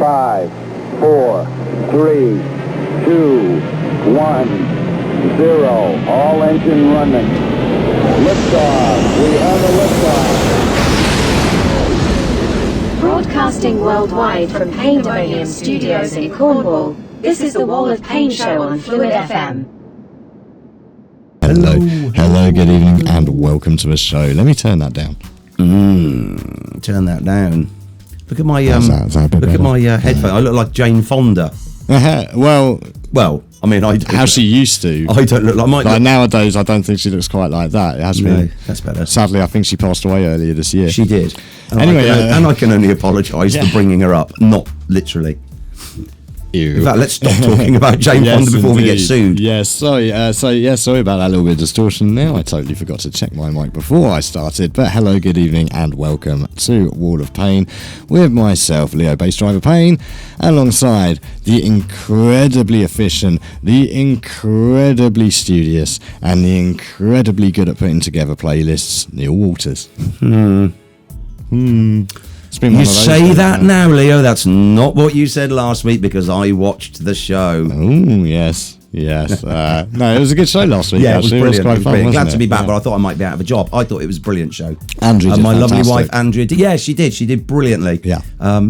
5, 4, 3, 2, 1, 0. All engine running. Liftoff. We have a liftoff. Broadcasting worldwide from Painedemonium Studios in Cornwall, this is the Wal of Paine show on Phluid FM. Hello, good evening, and welcome to the show. Let me turn that down. Turn that down. Look at my Is that look at my headphone. I look like Jane Fonda. Well, I mean, how she used to. I don't look like nowadays. I don't think she looks quite like that. It has been. That's better. Sadly, I think she passed away earlier this year. She did. Anyway, I can only apologise for bringing her up, not literally. Ew. In fact, let's stop talking about Jane Fonda before we get sued. Yes, sorry about that little bit of distortion there. I totally forgot to check my mic before I started. But hello, good evening, and welcome to Wal of Paine with myself, Leo Bass Driver Paine, alongside the incredibly efficient, the incredibly studious, and the incredibly good at putting together playlists, Neil Walters. You say that now, Leo. That's not what you said last week because I watched the show. Oh, yes. No, it was a good show last week. Yeah, actually. it was brilliant. Quite fun, Glad to be back, Yeah. but I thought I might be out of a job. I thought it was a brilliant show. Andrea did my lovely fantastic. wife, Andrea, she did. She did brilliantly. Yeah.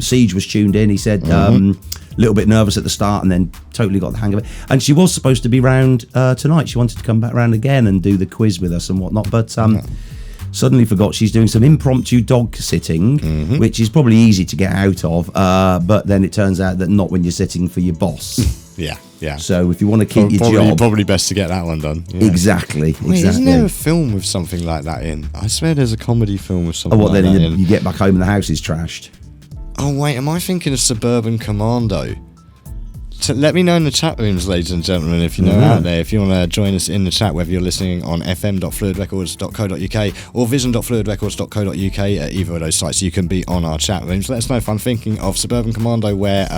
Siege was tuned in. He said a little bit nervous at the start and then totally got the hang of it. And she was supposed to be round tonight. She wanted to come back round again and do the quiz with us and whatnot, but suddenly forgot she's doing some impromptu dog sitting, which is probably easy to get out of, but then it turns out that not when you're sitting for your boss. Yeah. So if you want to keep your job, probably best to get that one done. Yeah. Exactly. Wait, isn't there a film with something like that in? I swear there's a comedy film with something what like then that in. you get back home and the house is trashed? Oh wait, am I thinking of Suburban Commando? Let me know in the chat rooms, ladies and gentlemen, if you know out there, if you want to join us in the chat, whether you're listening on fm.fluidrecords.co.uk or vision.fluidrecords.co.uk at either of those sites, you can be on our chat rooms. Let us know if I'm thinking of Suburban Commando, where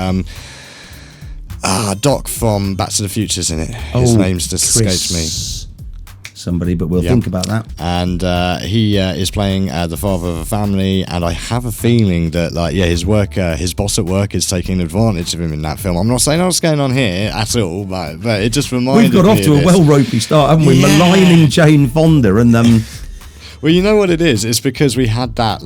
Doc from Back to the Future's in it. His name's just escaped me. Somebody, but we'll think about that. And he is playing the father of a family, and I have a feeling that, his boss at work is taking advantage of him in that film. I'm not saying what's going on here at all, but it just reminded me. We've got off to a well ropey start, haven't we? Yeah. Maligning Jane Fonda and Well, you know what it is? It's because we had that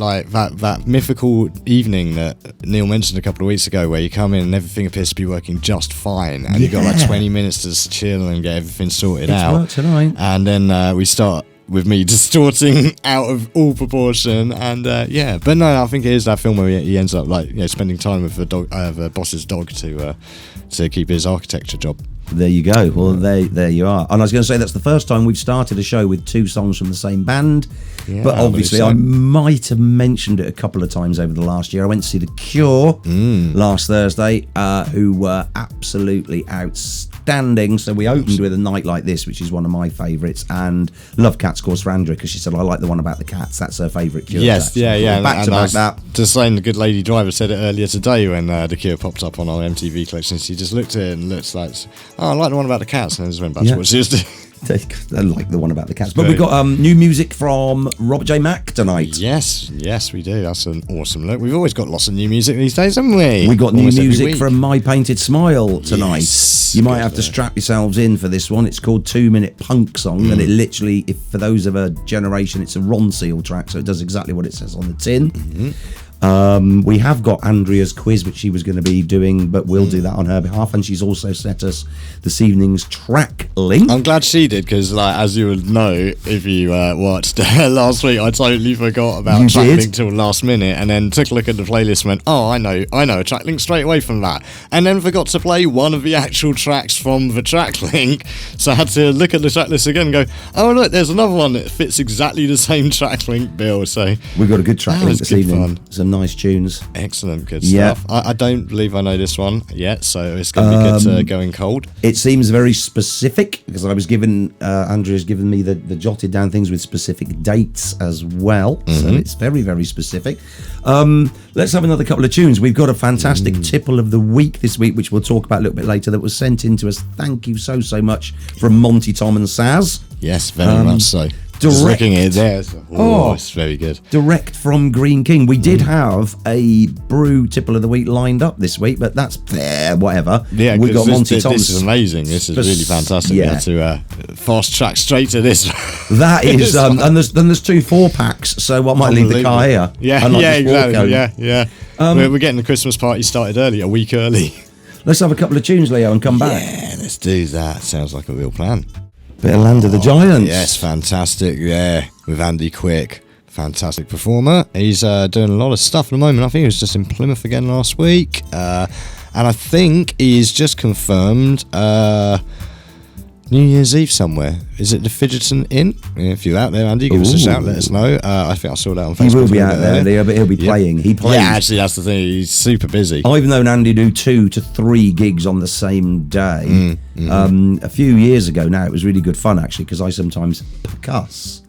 mythical evening that Neil mentioned a couple of weeks ago, where you come in and everything appears to be working just fine, and you've got 20 minutes to chill and get everything sorted out. It's work tonight. And then we start with me distorting out of all proportion, and but no, I think it is that film where he ends up spending time with the boss's dog to keep his architecture job. There you go. Well, there you are. And I was going to say that's the first time we've started a show with two songs from the same band. Yeah, but obviously, I might have mentioned it a couple of times over the last year. I went to see The Cure last Thursday, who were absolutely outstanding. So we opened with A Night Like This, which is one of my favourites, and Love Cats, of course, for Andrea, because she said, I like the one about the cats. That's her favourite Cure Yes, track. yeah. Back to back that. Just saying, the good lady driver said it earlier today when The Cure popped up on our MTV collection. She just looked at it and looked like, I like the one about the cats, and then just went back to what she was doing. I like the one about the cats. But we've got new music from Robert J. Mack tonight. Yes, we do. That's an awesome look. We've always got lots of new music these days, haven't we? We got new music from My Painted Smile tonight. Yes, you might have to strap yourselves in for this one. It's called 2 Minute Punk Song, and it literally, if for those of a generation, it's a Ron Seal track, so it does exactly what it says on the tin. We have got Andrea's quiz, which she was going to be doing, but we'll do that on her behalf, and she's also sent us this evening's track link. I'm glad she did, because as you would know, if you watched last week, I totally forgot about track link till last minute, and then took a look at the playlist and went, I know a track link straight away from that, and then forgot to play one of the actual tracks from the track link, so I had to look at the track list again and go, oh look, there's another one that fits exactly the same track link bill. So we've got a good track link this evening. Fun. Some nice tunes. Excellent, good stuff. I don't believe I know this one yet, so it's going to be good going cold. It seems very specific, because I was given, Andrea's given me the jotted down things with specific dates as well, so it's very, very specific. Let's have another couple of tunes. We've got a fantastic tipple of the week this week, which we'll talk about a little bit later, that was sent in to us. Thank you so much from Monty, Tom and Saz. Yes, very much so. Just looking at it there. It's very good. Direct from Green King. We did have a brew tipple of the week lined up this week, but that's whatever. Yeah, we got Monty Thompson. This is amazing. This is really fantastic. Yeah. To fast track straight to this. That is, and there's 2 4-packs, so I might leave the car here. Yeah, exactly. Yeah. We're getting the Christmas party started early, a week early. Let's have a couple of tunes, Leo, and come back. Yeah, let's do that. Sounds like a real plan. Bit of Land of the Giants. Yes, fantastic. Yeah, with Andy Quick. Fantastic performer. He's doing a lot of stuff at the moment. I think he was just in Plymouth again last week. And I think he's just confirmed New Year's Eve somewhere. Is it the Fidgeton Inn? If you're out there, Andy, give us a shout. Let us know. I think I saw that on Facebook. He will be out there, Leo, but he'll be playing. He plays. Yeah, actually, that's the thing. He's super busy. I've known Andy do 2 to 3 gigs on the same day. A few years ago now, it was really good fun, actually, because I sometimes percuss.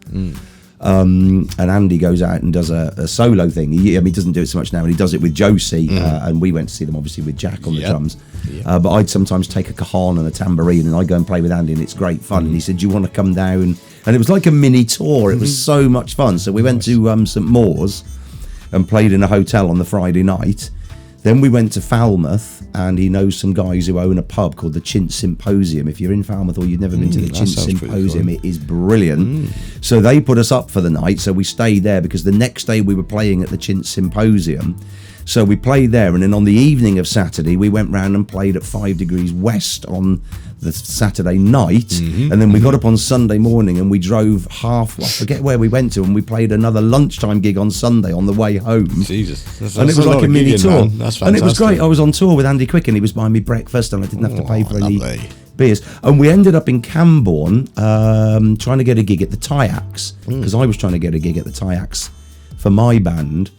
And Andy goes out and does a solo thing. He doesn't do it so much now, and he does it with Josie. And we went to see them, obviously, with Jack on the drums. But I'd sometimes take a cajon and a tambourine, and I'd go and play with Andy, and it's great fun. And he said, "Do you want to come down?" And it was like a mini tour. It was so much fun. So we went to St Mawes and played in a hotel on the Friday night. Then we went to Falmouth, and he knows some guys who own a pub called the Chint Symposium. If you're in Falmouth or you've never been to the Chint Symposium, it is brilliant. So they put us up for the night, so we stayed there because the next day we were playing at the Chint Symposium. So we played there, and then on the evening of Saturday, we went round and played at 5 Degrees West on the Saturday night, and then we got up on Sunday morning and we drove I forget where we went to, and we played another lunchtime gig on Sunday on the way home. Jesus. And it was like a mini tour. That's fantastic. And it was great. I was on tour with Andy Quick, and he was buying me breakfast, and I didn't have to pay for any beers. And we ended up in Camborne trying to get a gig at the Tyax, because I was trying to get a gig at the Tyax for my band.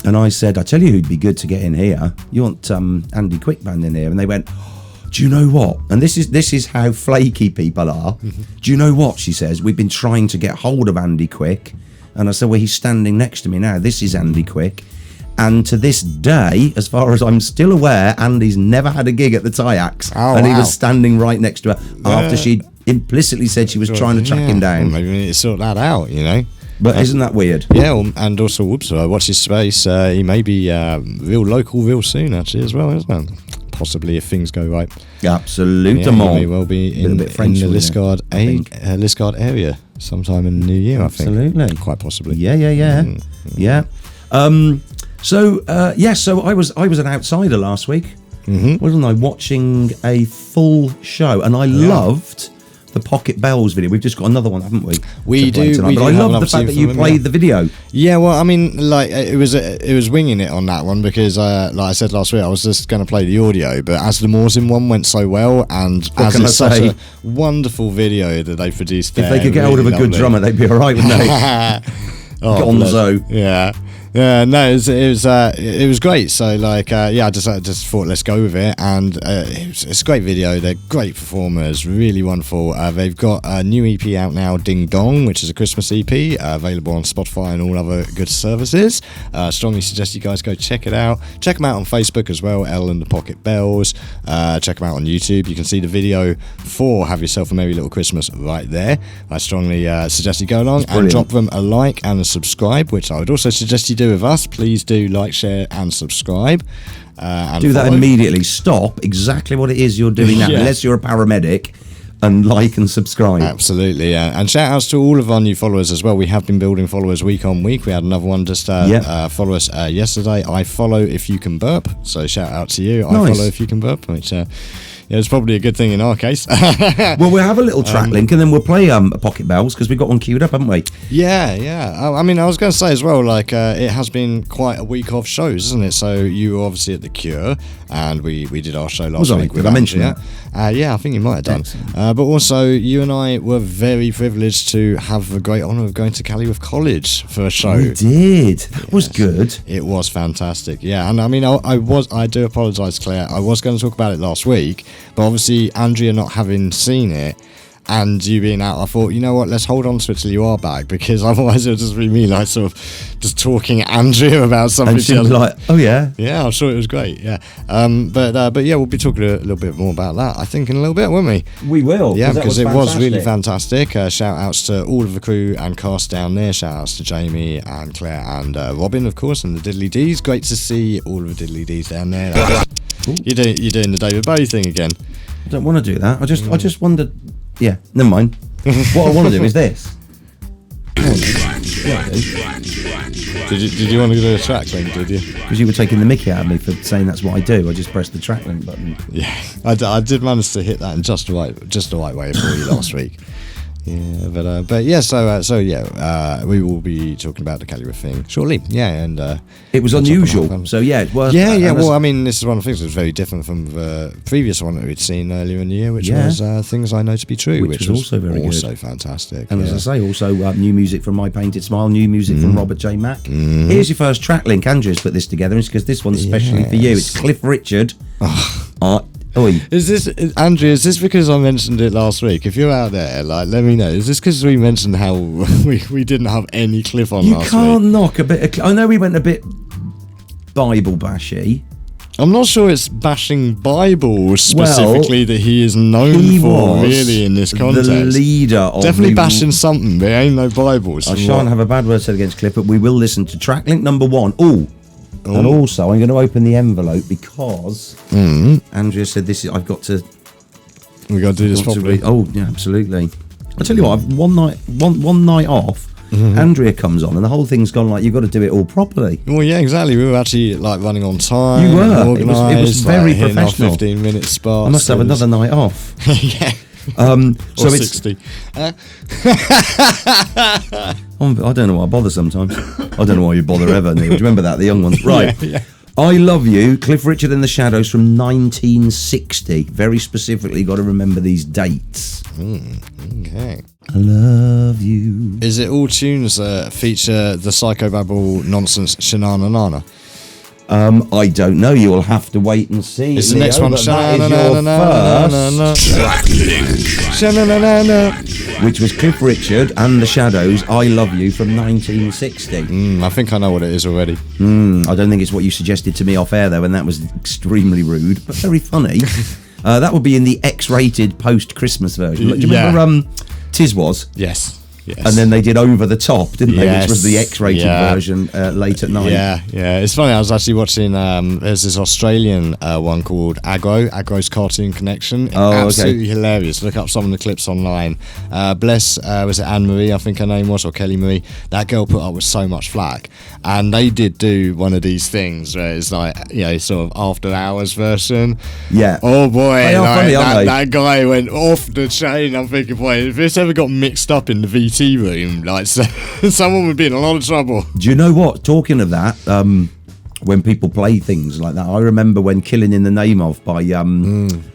And I said, I tell you who'd be good to get in here. You want Andy Quick band in here? And they went, do you know what? And this is how flaky people are. Do you know what? She says, we've been trying to get hold of Andy Quick. And I said, well, he's standing next to me now. This is Andy Quick. And to this day, as far as I'm still aware, Andy's never had a gig at the Tyax. He was standing right next to her after she implicitly said she was trying to track him down. Maybe we need to sort that out, you know. But isn't that weird? Yeah, and also, watch his space. He may be real local real soon, actually, as well, isn't it? Possibly, if things go right. Absolutely. Yeah, he may well be in the Liskeard area sometime in the new year, Absolutely. I think. Quite possibly. Yeah. So I was an outsider last week, wasn't I? Watching a full show, and I loved the Pocket Bells video. We've just got another one, haven't we? We do. But I love the fact that you played the video. Yeah, well, I mean, like it was winging it on that one because, like I said last week, I was just going to play the audio, but as the Morzin one went so well, and as it's such a wonderful video that they produced, there, if they could get hold of a good drummer, they'd be all right, wouldn't they? Gonzo. Yeah. Yeah, no, it was great. So like, I just thought let's go with it, and it's a great video. They're great performers, really wonderful. They've got a new EP out now, Ding Dong, which is a Christmas EP, available on Spotify and all other good services. Strongly suggest you guys go check it out. Check them out on Facebook as well, Elle and the Pocket Bells. Check them out on YouTube. You can see the video for Have Yourself a Merry Little Christmas right there. I strongly suggest you go along and drop them a like and a subscribe, which I would also suggest you do with us. Please do like, share and subscribe, and do that immediately. Stop exactly what it is you're doing now, unless you're a paramedic, and like and subscribe. Absolutely. And shout outs to all of our new followers as well. We have been building followers week on week. We had another one just follow us yesterday. I follow if you can burp, so shout out to you. I follow if you can burp, which it's probably a good thing in our case. Well, we'll have a little track link, and then we'll play Pocket Bells, because we've got one queued up, haven't we? Yeah. I mean, I was going to say as well, like, it has been quite a week of shows, isn't it? So you were obviously at The Cure, and we did our show last week. Did I mention that? Yeah, I think you might have done. But also, you and I were very privileged to have the great honour of going to Callyworth College for a show. We did. That was good. It was fantastic. Yeah, and I mean, I do apologise, Claire. I was going to talk about it last week, but obviously Andrea not having seen it, and you being out, I thought, you know what, let's hold on to it till you are back, because otherwise it'll just be me like sort of just talking at Andrea about something. And she was like, oh yeah. Yeah, I'm sure it was great. Yeah, but yeah, we'll be talking a little bit more about that, I think, in a little bit, won't we? We will. Yeah, because it was really fantastic. Shout outs to all of the crew and cast down there. Shout outs to Jamie and Claire and Robin, of course, and the Diddly D's. Great to see all of the Diddly D's down there. You're doing the David Bowie thing again. I don't want to do that. I just wondered. Yeah, never mind. What I want to do is this. Did you want to do a track link, did you? Because you were taking the mickey out of me for saying that's what I do. I just pressed the track link button. Yeah, I did manage to hit that in just the right way for you last week. Yeah, but yeah, so yeah, we will be talking about the Calligraph thing shortly. Yeah, and it was unusual. So yeah, it's worth. Yeah. Well, I mean, this is one of the things that was very different from the previous one that we'd seen earlier in the year, which was Things I Know to Be True, which was also very good, fantastic. And as I say, also new music from My Painted Smile, new music from Robert J. Mack. Here's your first track link. Andrew's put this together, because this one's especially for you. It's Cliff Richard. Is this, Andrew, is this because I mentioned it last week? If you're out there, like, let me know. Is this because we mentioned how we didn't have any Cliff on last week? You can't knock a bit of I know we went a bit Bible bashy. I'm not sure it's bashing Bible specifically that he is known for, really, in this context. The leader of definitely bashing something, but ain't no Bibles. I shan't have a bad word said against Cliff, but we will listen to track link number 1. And also, I'm going to open the envelope because Andrea said this is. I've got to. We got to do this properly. Yeah, absolutely. I tell you what, one night off. Andrea comes on, and the whole thing's gone like you've got to do it all properly. Well, yeah, exactly. We were actually like running on time. You were. It was very like, professional. 15-minute spots. I must have another night off. Yeah. So or 60. I don't know why I bother sometimes. I don't know why you bother ever, Neil. Do you remember that? The young ones. Right. Yeah. I Love You, Cliff Richard and the Shadows from 1960. Very specifically, got to remember these dates. Okay. I love you. Is it all tunes that feature the psychobabble nonsense Shanana Nana? I don't know. You will have to wait and see. It's the next one. Which was Cliff Richard and the Shadows, I Love You from 1960. I think I know what it is already. I don't think it's what you suggested to me off air, though, and that was extremely rude, but very funny. That would be in the X-rated post-Christmas version. Do you remember Tiz Was? Yes. And then they did Over the Top, didn't they? Which was the X-rated version late at night. Yeah. It's funny, I was actually watching, there's this Australian one called Agro's Cartoon Connection. Absolutely hilarious. Look up some of the clips online. Was it Anne-Marie, I think her name was, or Kelly Marie? That girl put up with so much flack. And they did do one of these things where it's like, sort of after hours version. Yeah. Oh boy, funny, that guy went off the chain. I'm thinking, boy, if this ever got mixed up in the VT room, like, someone would be in a lot of trouble. Do you know what? Talking of that, when people play things like that, I remember when Killing in the Name Of by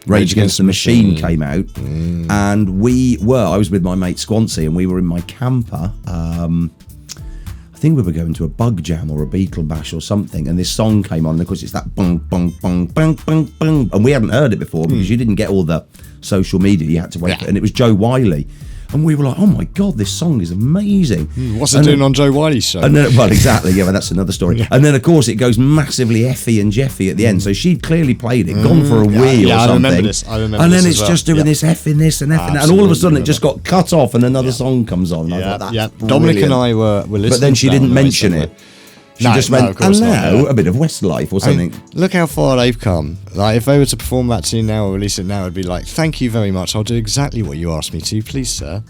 Rage Against the Machine came out, and I was with my mate Squancy, and we were in my camper. I think we were going to a Bug Jam or a Beetle Bash or something, and this song came on, and of course it's that bung, bung, bung, bung, bung, bung, and we hadn't heard it before because you didn't get all the social media, you had to wait for it, and it was Joe Wiley. And we were like, oh my God, this song is amazing. What's it doing on Joe Wiley's show? And then, well, exactly, yeah, but that's another story. Yeah. And then, of course, it goes massively Effie and Jeffy at the end. So she'd clearly played it, gone for a wee or something. I remember this. And then it's just doing this effing this and effing that. And all of a sudden, it just got cut off and another song comes on. And I thought, that's brilliant. Dominic and I were listening. But then she didn't mention it. She just went, and now a bit of Westlife or something. Look how far they've come. Like, if they were to perform that to you now or release it now, it'd be like, thank you very much. I'll do exactly what you asked me to, please, sir.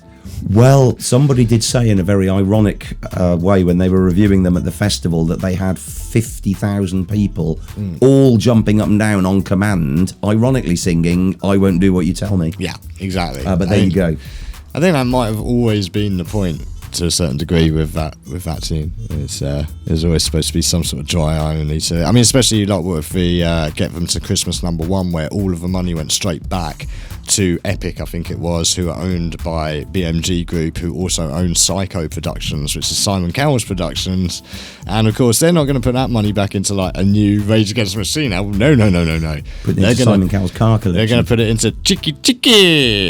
Well, somebody did say in a very ironic way when they were reviewing them at the festival that they had 50,000 people all jumping up and down on command, ironically singing, I won't do what you tell me. Yeah, exactly. But there you go. I think that might have always been the point to a certain degree with that tune. There's always supposed to be some sort of dry irony to it. I mean, especially like what if we get them to Christmas #1, where all of the money went straight back to Epic, I think it was, who are owned by BMG Group, who also own Psycho Productions, which is Simon Cowell's productions. And of course, they're not going to put that money back into like a new Rage Against the Machine album. No. Put it into Simon Cowell's car collection. They're going to put it into Chicky.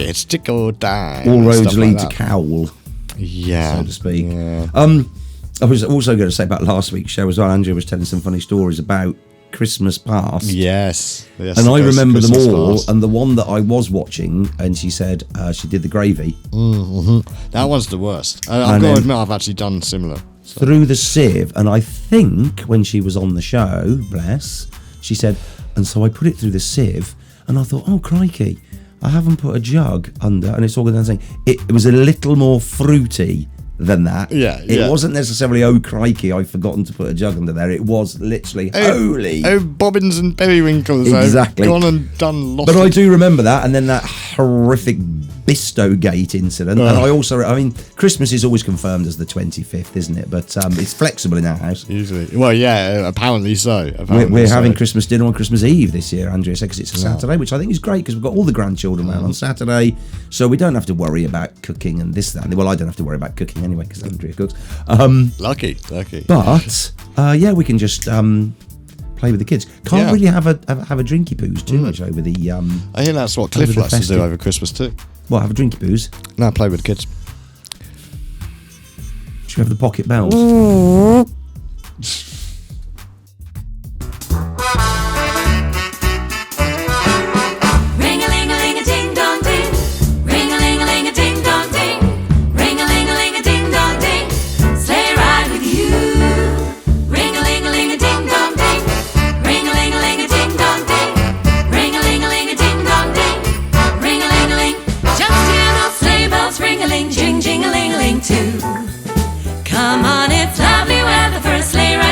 It's Tickle Time. All roads lead to Cowell. Yeah, so to speak. Yeah. I was also going to say about last week's show as well. Andrea was telling some funny stories about Christmas Past. Yes, and I remember them all. Past. And the one that I was watching, and she said she did the gravy. Mm-hmm. That one's the worst. I've got to admit, I've actually done similar. So. Through the sieve, and I think when she was on the show, bless, she said, and so I put it through the sieve, and I thought, oh crikey, I haven't put a jug under, and it's all going down saying it was a little more fruity than that. It wasn't necessarily, oh crikey, I've forgotten to put a jug under there. It was literally holy. Oh, bobbins and periwinkles. Exactly. I've gone and done lots. But I do remember that, and then that horrific Bistogate incident. And I also, I mean, Christmas is always confirmed as the 25th, isn't it? But it's flexible in our house. Usually. Well, yeah, apparently so. We're having Christmas dinner on Christmas Eve this year, Andrea said, because it's a Saturday, which I think is great because we've got all the grandchildren around on Saturday, so we don't have to worry about cooking and this, that. Well, I don't have to worry about cooking anyway because Andrea cooks. Lucky. But, we can just play with the kids. Can't really have a drinky poos too much over the. I think that's what Cliff likes to do over Christmas too. Well, have a drinky poos. No, play with the kids. Should we have the pocket bells?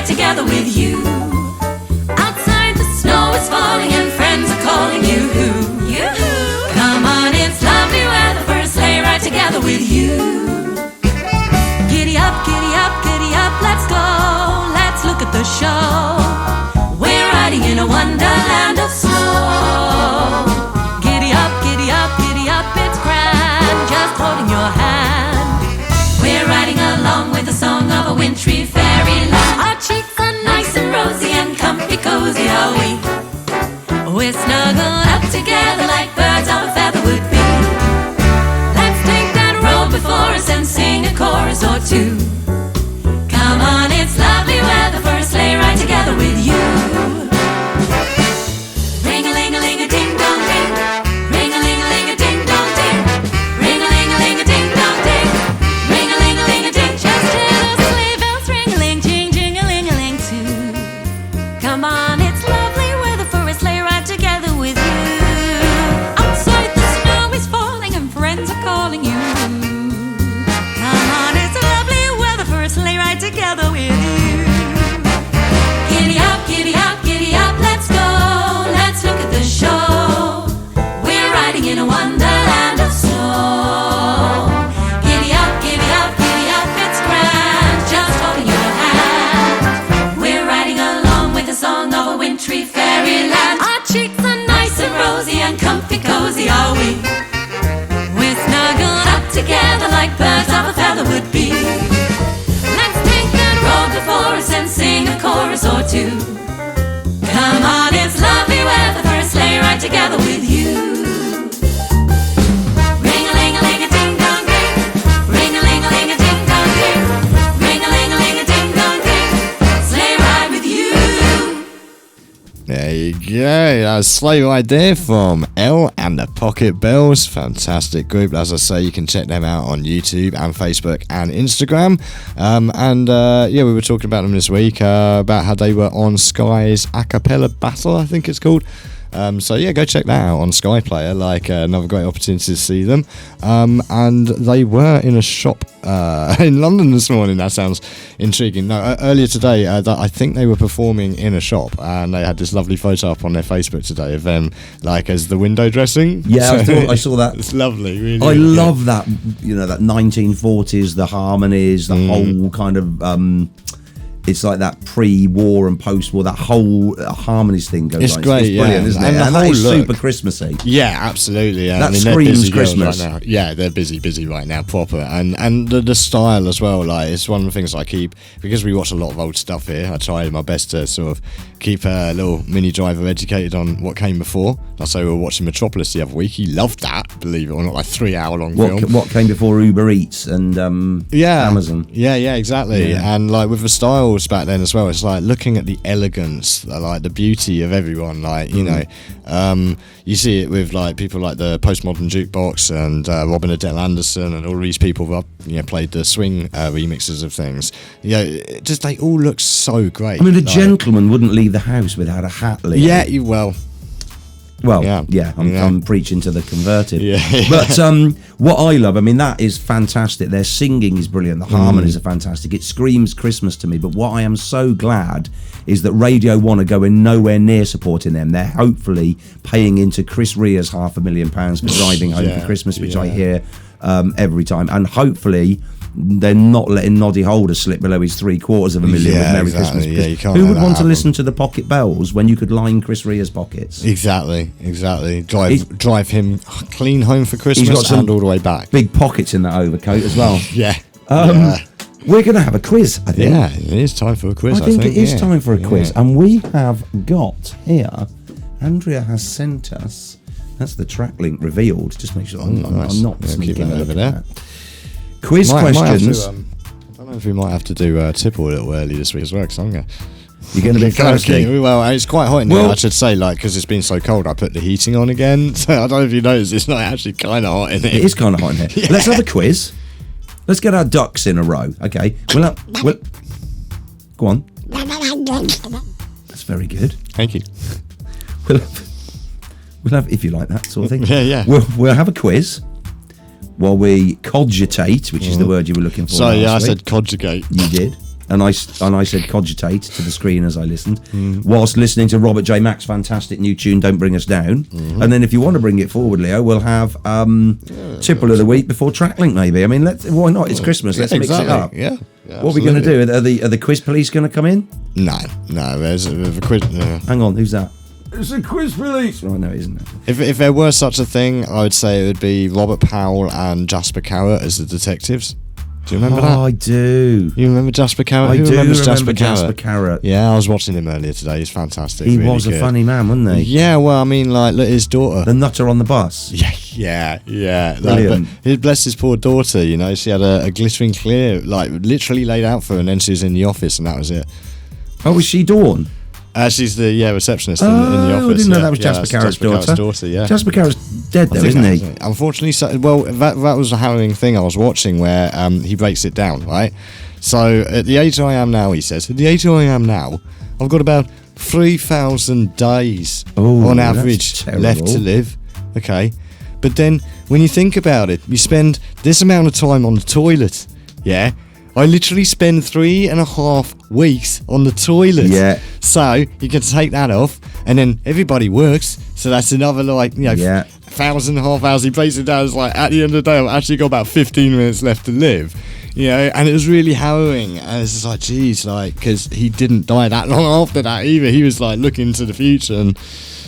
Together with you. Outside the snow is falling and friends are calling you. Come on, it's lovely weather for a sleigh ride together with you. Giddy up, giddy up, giddy up, let's go. Let's look at the show. We're riding in a wonderland of snow. Giddy up, giddy up, giddy up, it's grand, just holding your hand. We're riding along with the song of a wintry fairyland. Our cheeks are nice and rosy and comfy cozy are we. We're snuggled up together like birds of a feather would be. Let's take that road before us and sing a chorus or two. Come on, it's lovely weather for a sleigh ride together with you. Ring-a-ling-a-ling-a-ding-dong-ding. Ring-a-ling-a-ling-a-ding-dong-ding. Ring-a-ling-a-ling-a-ding-dong-ding. Ring-a-ling-a-ling-a-ding. Just hear those sleigh bells ring-a-ling, jing-jing-a-ling-a-ling too. Come on, it's lovely weather for a sleigh ride together with you. Outside the snow is falling and friends are calling you. Come on, it's lovely weather for a sleigh ride together with you. Giddy up, giddy up, giddy up, let's go. Let's look at the show. We're riding in a wonderland of snow. Giddy up, giddy up, giddy up, it's grand, just holding your hand. We're riding along with the song of a wintry fairyland. Our cheeks are nice and rosy and comfy cozy are we. We're snuggled up together like birds of a feather would be. Let's take that road before us and sing a chorus or two. Come on, it's lovely weather for a sleigh ride together with you. Ring-a-ling-a-ling-a-ding-dong-ding. Ring-a-ling-a-ling-a-ding-dong-ding. Ring-a-ling-a-ling-a-ding-dong-ding. Sleigh ride with you. There you go. A sleigh ride there from Elle and the Pocket Bells. Fantastic group. As I say, you can check them out on YouTube and Facebook and Instagram. We were talking about them this week, about how they were on Sky's A Cappella Battle, I think it's called. So yeah, go check that out on Sky Player. Like another great opportunity to see them. And they were in a shop in London this morning. That sounds intriguing. No, earlier today, I think they were performing in a shop, and they had this lovely photo up on their Facebook today of them like as the window dressing. Yeah, I saw that. It's lovely. Really, I really love that. You know, that 1940s, the harmonies, the whole kind of. It's like that pre-war and post-war, that whole harmonies thing goes It's on. great, it's brilliant, isn't it? And the And that whole is look. super Christmassy. Yeah, absolutely. Yeah. That they're screams busy girls Christmas. right now. Yeah, they're busy right now, proper. And the style as well. Like, it's one of the things I keep, because we watch a lot of old stuff here. I try my best to sort of keep a little mini driver educated on what came before. That's why we were watching Metropolis the other week. He loved that, believe it or not, like 3-hour-long film. What came before Uber Eats and Amazon? Yeah, exactly. Yeah. And like with the styles back then as well, it's like looking at the elegance, like the beauty of everyone. Like, you know, you see it with like people like the Postmodern Jukebox and Robin Adele Anderson and all these people who played the swing remixes of things. You know, just they all look so great. I mean, a like, gentleman wouldn't leave the house without a hat, Lee. Yeah, I'm preaching to the converted. Yeah. But what I love, I mean, that is fantastic. Their singing is brilliant. The harmonies are fantastic. It screams Christmas to me. But what I am so glad is that Radio 1 are going nowhere near supporting them. They're hopefully paying into Chris Rea's £500,000 for driving home for Christmas, which I hear every time. And hopefully they're not letting Noddy Holder slip below his $750,000 with Merry exactly. Christmas. Yeah, you can't who let would that want to happen. listen to the Pocket Bells when you could line Chris Rea's pockets? Exactly. Drive him clean home for Christmas got some and all the way back. Big pockets in that overcoat as well. Yeah. We're going to have a quiz, I think. Yeah, it is time for a quiz. I think it is time for a Yeah. quiz. And we have got here, Andrea has sent us, that's the track link revealed. Just make sure I'm nice. not Yeah, keep sneaking that over over there. there. Quiz Might have questions. to, I don't know if we might have to do Tipple a little early this week as well, because I'm going to... You're going to be thirsty. Well, it's quite hot in here, Well- I should say, like, because it's been so cold, I put the heating on again. So I don't know if you noticed, it's not actually kind of hot in here. It is kind of hot in here. Let's have a quiz. Let's get our ducks in a row. Okay. Go on. That's very good. Thank you. We'll have, if you like that sort of thing. Yeah. We'll have a quiz while we cogitate, which is the word you were looking for. So, yeah, I last week. said conjugate. You did. And I said cogitate to the screen as I listened, whilst listening to Robert J. Mack's fantastic new tune, Don't Bring Us Down. And then if you want to bring it forward, Leo, we'll have Tipple of the Week before Tracklink, maybe. I mean, why not? It's Christmas. Let's mix it up. Yeah. What are we going to do? Are the quiz police going to come in? No, there's a quiz. Hang on, who's that? It's a quiz police. Right, no, it isn't. If there were such a thing, I would say it would be Robert Powell and Jasper Carrot as the detectives. Do you remember that? I do. You remember Jasper Carrot? I Who do remembers remember Jasper Jasper Carrot. Yeah, I was watching him earlier today. He's fantastic. He really was a good. funny man, wasn't he? Yeah, well, I mean, like, look, his daughter. The nutter on the bus. Yeah. Brilliant. But bless his poor daughter, you know, she had a glittering clear, like, literally laid out for her, and then she was in the office, and that was it. Oh, was she Dawn? She's the receptionist in the office. I didn't know yeah. that was Jasper that's Carrot's daughter. daughter. Yeah. Jasper Carrot's dead, though, isn't he? Unfortunately, that was a harrowing thing I was watching where he breaks it down, right? So at the age I am now, he says, at the age I am now, I've got about 3,000 days on that's average terrible. left to live. Okay, but then when you think about it, you spend this amount of time on the toilet. Yeah. I literally spend 3.5 weeks on the toilet. Yeah. So you can take that off, and then everybody works. So that's another, like, you know, 1.5 hours. He breaks it down. It's like at the end of the day, I've actually got about 15 minutes left to live. You know, and it was really harrowing. And it's just like, geez, like, because he didn't die that long after that either. He was like looking to the future. And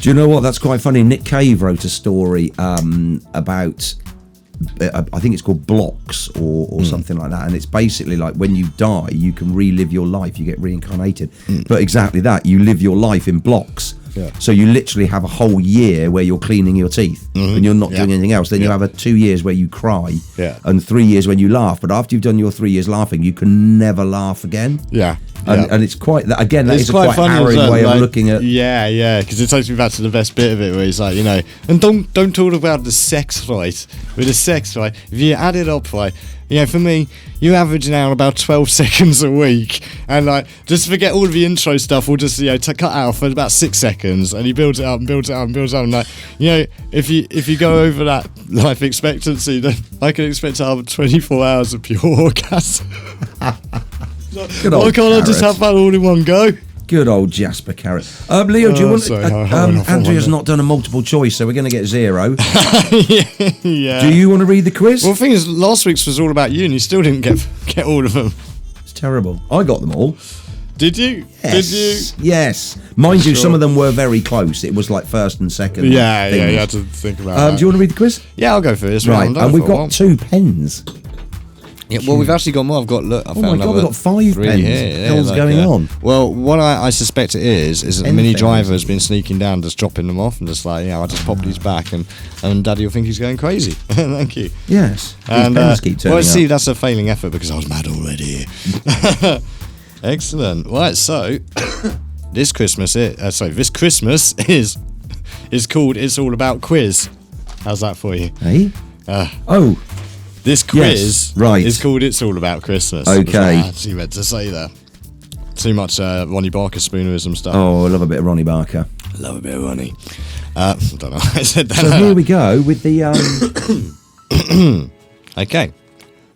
Do you know what? That's quite funny. Nick Cave wrote a story about. I think it's called Blocks or something like that, and it's basically like when you die you can relive your life, you get reincarnated, but exactly that, you live your life in blocks. So you literally have a whole year where you're cleaning your teeth and you're not doing anything else. Then you have 2 years where you cry and 3 years when you laugh, but after you've done your 3 years laughing you can never laugh again. And it's quite that again. That it's is a quite harrowing way of looking at. Yeah, because it takes me back to the best bit of it, where he's like, you know, and don't talk about the sex right. With the sex right, if you add it up right, you know, for me, you're averaging out about 12 seconds a week, and like just forget all of the intro stuff. We'll just cut out for about 6 seconds, and you build it up and build it up and build it up. And like if you go over that life expectancy, then I can expect to have 24 hours of pure orgasm. Why can't I just have that all in one go? Good old Jasper Carrot. Leo, do you want? Andrea's not done a multiple choice, so we're going to get 0. Yeah. Do you want to read the quiz? Well, the thing is, last week's was all about you, and you still didn't get all of them. It's terrible. I got them all. Did you? Yes. Did you? Yes. Mind you, some of them were very close. It was like first and second. Yeah, things. you had to think about that. Do you want to read the quiz? Yeah, I'll go for this. Right, and we've got 2 pens. Yeah, well, we've actually got more. I've got, look, I found my God, we've got 5 3 pens. here. What the hell's going on? Well, what I suspect it is that the Pen mini things. driver has been sneaking down, just dropping them off, and just like, I'll just pop these back, and Daddy will think he's going crazy. Thank you. Yes. These And pens keep turning well, see, up. that's a failing effort because I was mad already. Excellent. Right, so this Christmas is called "It's All About Quiz." How's that for you? Hey? This quiz right. is called "It's All About Christmas." Okay. I actually meant to say that. Too much Ronnie Barker spoonerism stuff. Oh, I love a bit of Ronnie Barker. Love a bit of Ronnie. I don't know why I said that. So here we go with the... Okay.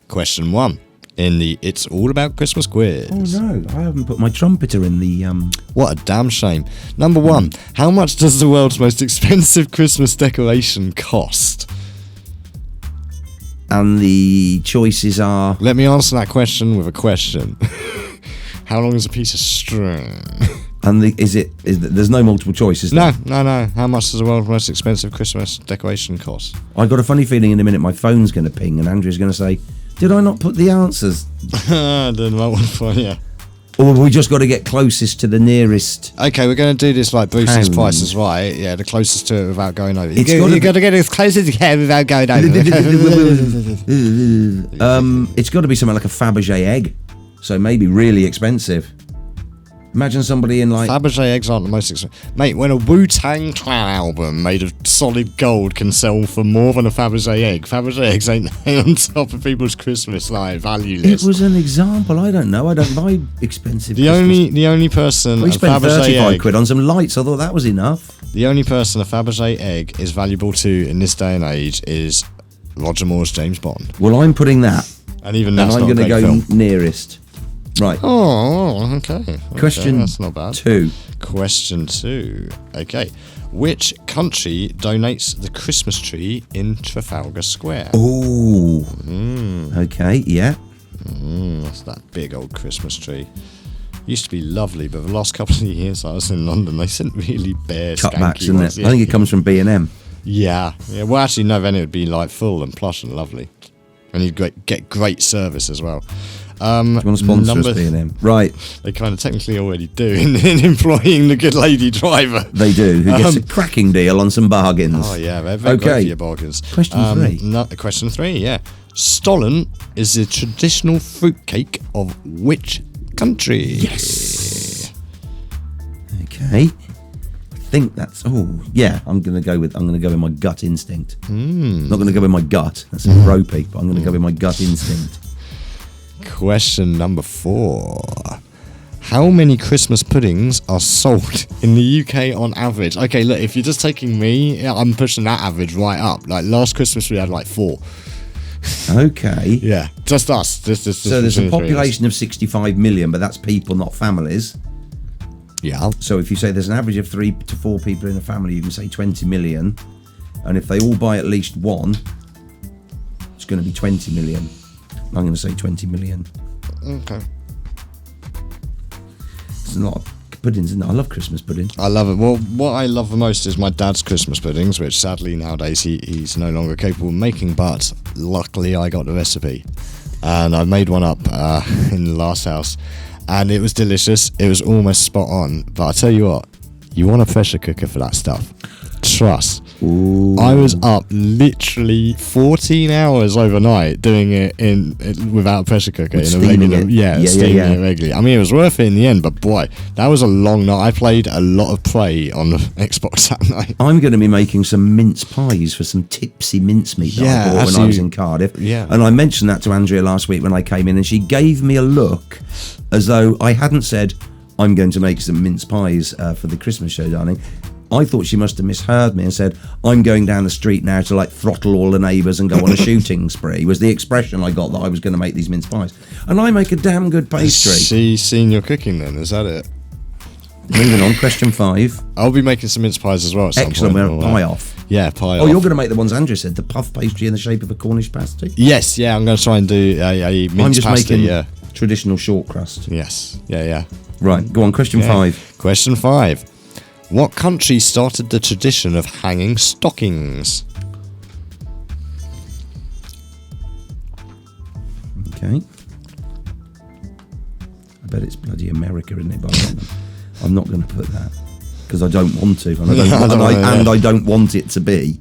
Question 1 in the "It's All About Christmas" quiz. Oh no, I haven't put my trumpeter in the... What a damn shame. Number 1. How much does the world's most expensive Christmas decoration cost? And the choices are... Let me answer that question with a question. How long is a piece of string? And there's no multiple choice, is there? No. How much does the world's most expensive Christmas decoration cost? I got a funny feeling in a minute my phone's going to ping and Andrew's going to say, did I not put the answers? I don't know what one for you. Or have we just got to get closest to the nearest? Okay, we're going to do this like Bruce's Pound. Price is Right. Yeah, the closest to it without going over. It's You got to get as close as you can without going over. It's got to be something like a Fabergé egg. So maybe really expensive. Imagine somebody in like... Fabergé eggs aren't the most expensive. Mate, when a Wu-Tang Clan album made of solid gold can sell for more than a Fabergé egg, Fabergé eggs ain't on top of people's Christmas value list. It was an example. I don't know. I don't buy expensive The only person We a spent Fabergé 35 egg, quid on some lights. I thought that was enough. the only person a Fabergé egg is valuable to in this day and age is Roger Moore's James Bond. Well, I'm putting that. And even And that's I'm not a going to great go film. nearest. Right. Oh, okay. Question That's not bad. 2. Question 2. Okay. Which country donates the Christmas tree in Trafalgar Square? Oh. Okay, yeah. That's that big old Christmas tree. Used to be lovely, but the last couple of years I was in London, they sent really bare Cutbacks, skanky isn't ones. it? I think it comes from B&M. Yeah. Well, actually, no, then it would be like full and plush and lovely. And you'd get great service as well. Do you want to sponsor us, B&M? Right. They kind of technically already do in employing the good lady driver. They do, who gets a cracking deal on some bargains. Oh, yeah, they're very great for your bargains. Question 3. Question 3, yeah. Stollen is the traditional fruitcake of which country? Yes. Okay. I think that's... Oh, yeah. I'm going to go with my gut instinct. Not going to go with my gut. That's ropey, but I'm going to go with my gut instinct. Question number 4. How many Christmas puddings are sold in the UK on average? Okay, look, if you're just taking me, I'm pushing that average right up. Like last Christmas we had like 4. Okay. Yeah, just us. So there's a population of 65 million, but that's people, not families. Yeah. So if you say there's an average of 3 to 4 people in a family, you can say 20 million. And if they all buy at least one, it's going to be 20 million. I'm going to say 20 million. Okay. It's a lot of puddings, isn't it? I love Christmas pudding. I love it. Well, what I love the most is my dad's Christmas puddings, which sadly nowadays he's no longer capable of making, but luckily I got the recipe. And I made one up in the last house. And it was delicious. It was almost spot on. But I tell you what, you want a pressure cooker for that stuff. truss. Ooh. I was up literally 14 hours overnight doing it without a pressure cooker. Steaming it. Steaming it regularly. I mean, it was worth it in the end, but boy, that was a long night. I played a lot of Prey on the Xbox that night. I'm going to be making some mince pies for some tipsy mincemeat that I bought when I was in Cardiff. Yeah. And I mentioned that to Andrea last week when I came in, and she gave me a look as though I hadn't said, I'm going to make some mince pies for the Christmas show, darling. I thought she must have misheard me and said, I'm going down the street now to like throttle all the neighbours and go on a shooting spree, was the expression I got that I was going to make these mince pies. And I make a damn good pastry. Has she seen your cooking then? Is that it? Moving on, question 5. I'll be making some mince pies as well at some Excellent, point. pie off. Yeah, pie off. Oh, you're going to make the ones Andrew said, the puff pastry in the shape of a Cornish pasty? Yes, yeah, I'm going to try and do a mince I'm just pasty, making traditional short crust. Yes, yeah. Right, go on, question 5. Question 5. What country started the tradition of hanging stockings? Okay. I bet it's bloody America, isn't it? But I'm not going to put that because I don't want to, and I don't want it to be.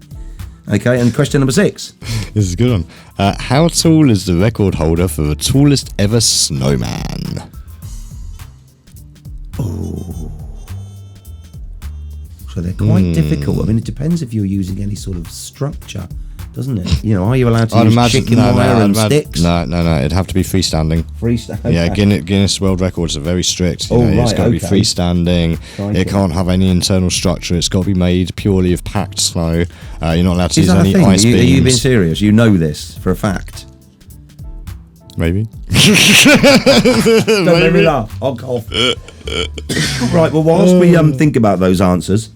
Okay, and question number 6. This is a good one. How tall is the record holder for the tallest ever snowman? Oh. So they're quite difficult. I mean, it depends if you're using any sort of structure, doesn't it? You know, are you allowed to use chicken wire and sticks? No. It'd have to be freestanding. Freestanding. Yeah, Guinness World Records are very strict. You know, right, it's got to be okay. freestanding. Crikey. It can't have any internal structure. It's got to be made purely of packed snow. You're not allowed to Is use that a any thing? ice Are you being beams. serious? You know this for a fact? Maybe. Don't make me laugh. I'll cough. Right, well, whilst we think about those answers,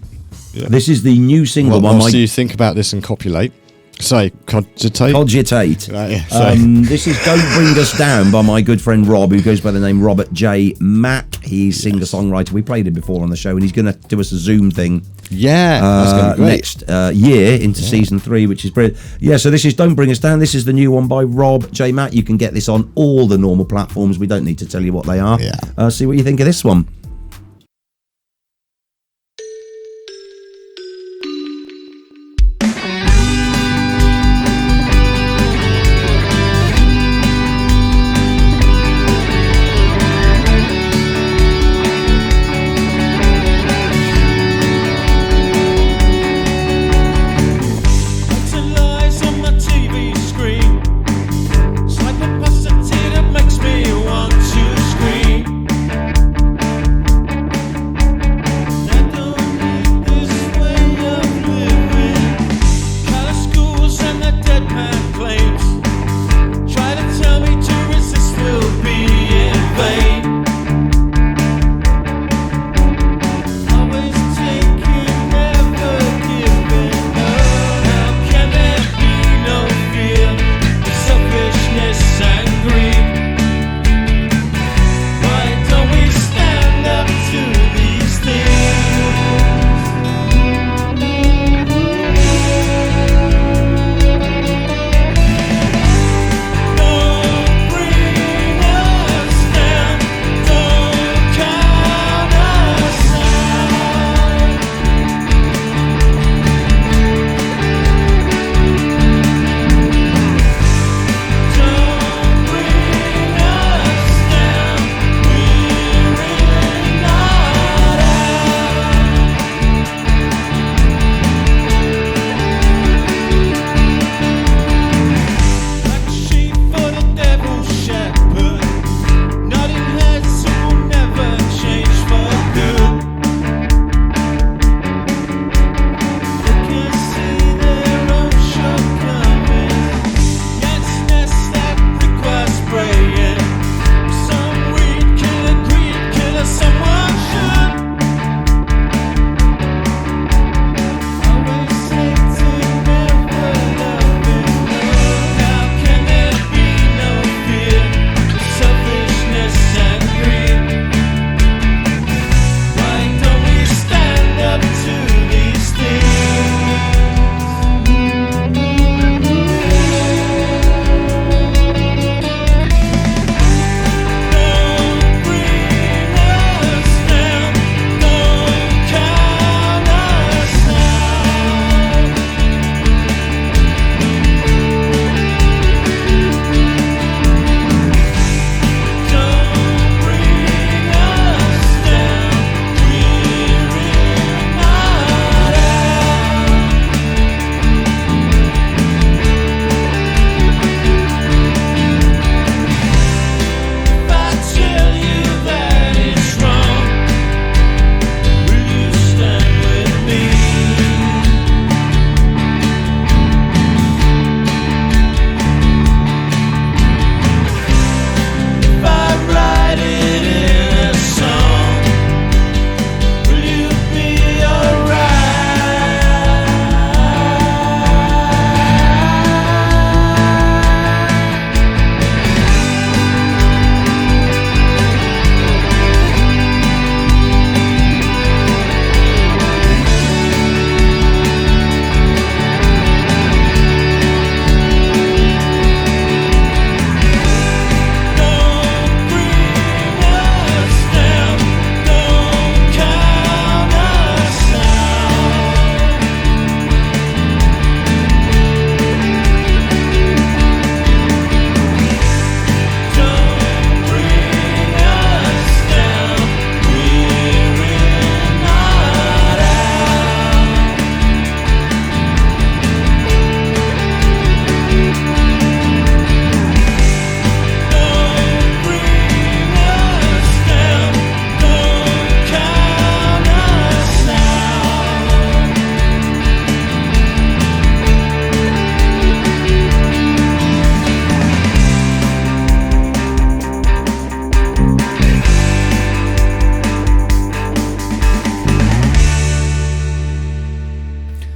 this is the new single. Whilst you think about this and copulate, say cogitate. Cogitate. Right, yeah, This is Don't Bring Us Down by my good friend Rob, who goes by the name Robert J. Mack. He's singer-songwriter. We played him before on the show, and he's going to do us a Zoom thing that's gonna be great. next year into season 3, which is brilliant. Yeah, so this is Don't Bring Us Down. This is the new one by Rob J. Mack. You can get this on all the normal platforms. We don't need to tell you what they are. Yeah. See what you think of this one.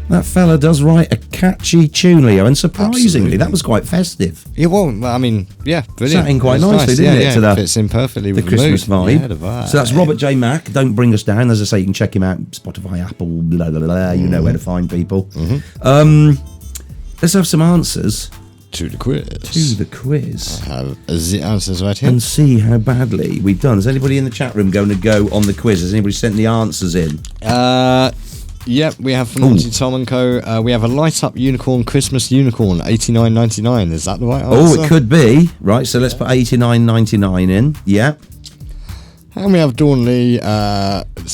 That fella does write a catchy tune, Leo, and surprisingly, Absolutely. that was quite festive. Yeah, well, I mean, yeah, brilliant. Sat in quite It was nicely, nice. didn't yeah, it, to yeah, the- fits in perfectly The with Christmas the mood. vibe. Yeah, the vibe. So that's Robert J. Mack. Don't bring us down. As I say, you can check him out. Spotify, Apple, blah, blah, blah. You know where to find people. Let's have some answers To the quiz. to the quiz. I have the answers right here. And see how badly we've done. Is anybody in the chat room going to go on the quiz? Has anybody sent the answers in? Yep, we have from Monty Tom and Co. We have a light up unicorn, Christmas unicorn, $89.99. Is that the right answer? Oh, it could be. Right, so let's put $89.99 in. Yeah. And we have Dawn Lee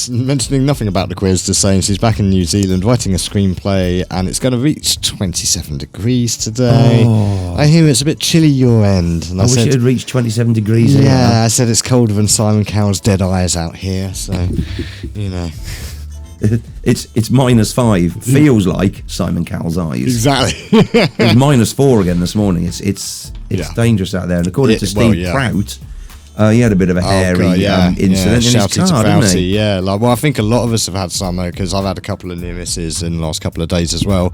mentioning nothing about the quiz, just saying she's back in New Zealand writing a screenplay and it's going to reach 27 degrees today. Oh. I hear it's a bit chilly your end. And I wish it had reached 27 degrees. yeah, I said it's colder than Simon Cowell's Dead Eyes out here, so, you know. It's -5. Feels like Simon Cowell's Eyes. Exactly. It was -4 again this morning. It's Yeah. dangerous out there. And according to Steve well, yeah. Prout, he had a bit of a hairy incident in his Shouty to car, didn't Fauci, he? yeah. Like, well, I think a lot of us have had some, because I've had a couple of near misses in the last couple of days as well.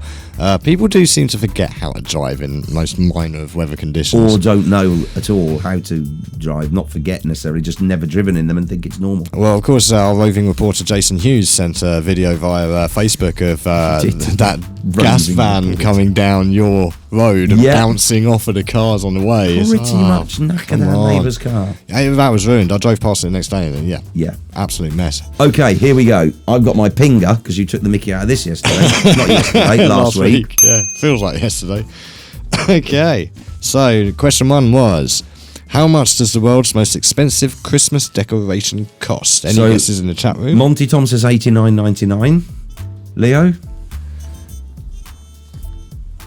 People do seem to forget how to drive in most minor of weather conditions. Or don't know at all how to drive, not forget necessarily, just never driven in them and think it's normal. Well, of course, our roving reporter Jason Hughes sent a video via Facebook of that gas van report. coming down your road and Yeah. bouncing off of the cars on the way. It's- Pretty much come knackered our on. neighbour's car. Hey, that was ruined. I drove past it the next day and yeah, Yeah. absolute mess. Okay, here we go. I've got my pinger, because you took the mickey out of this yesterday. Not yesterday, last week. Yeah, feels like yesterday. Okay, so question 1 was, how much does the world's most expensive Christmas decoration cost? Any So, guesses in the chat room? Monty Tom says $89.99. Leo?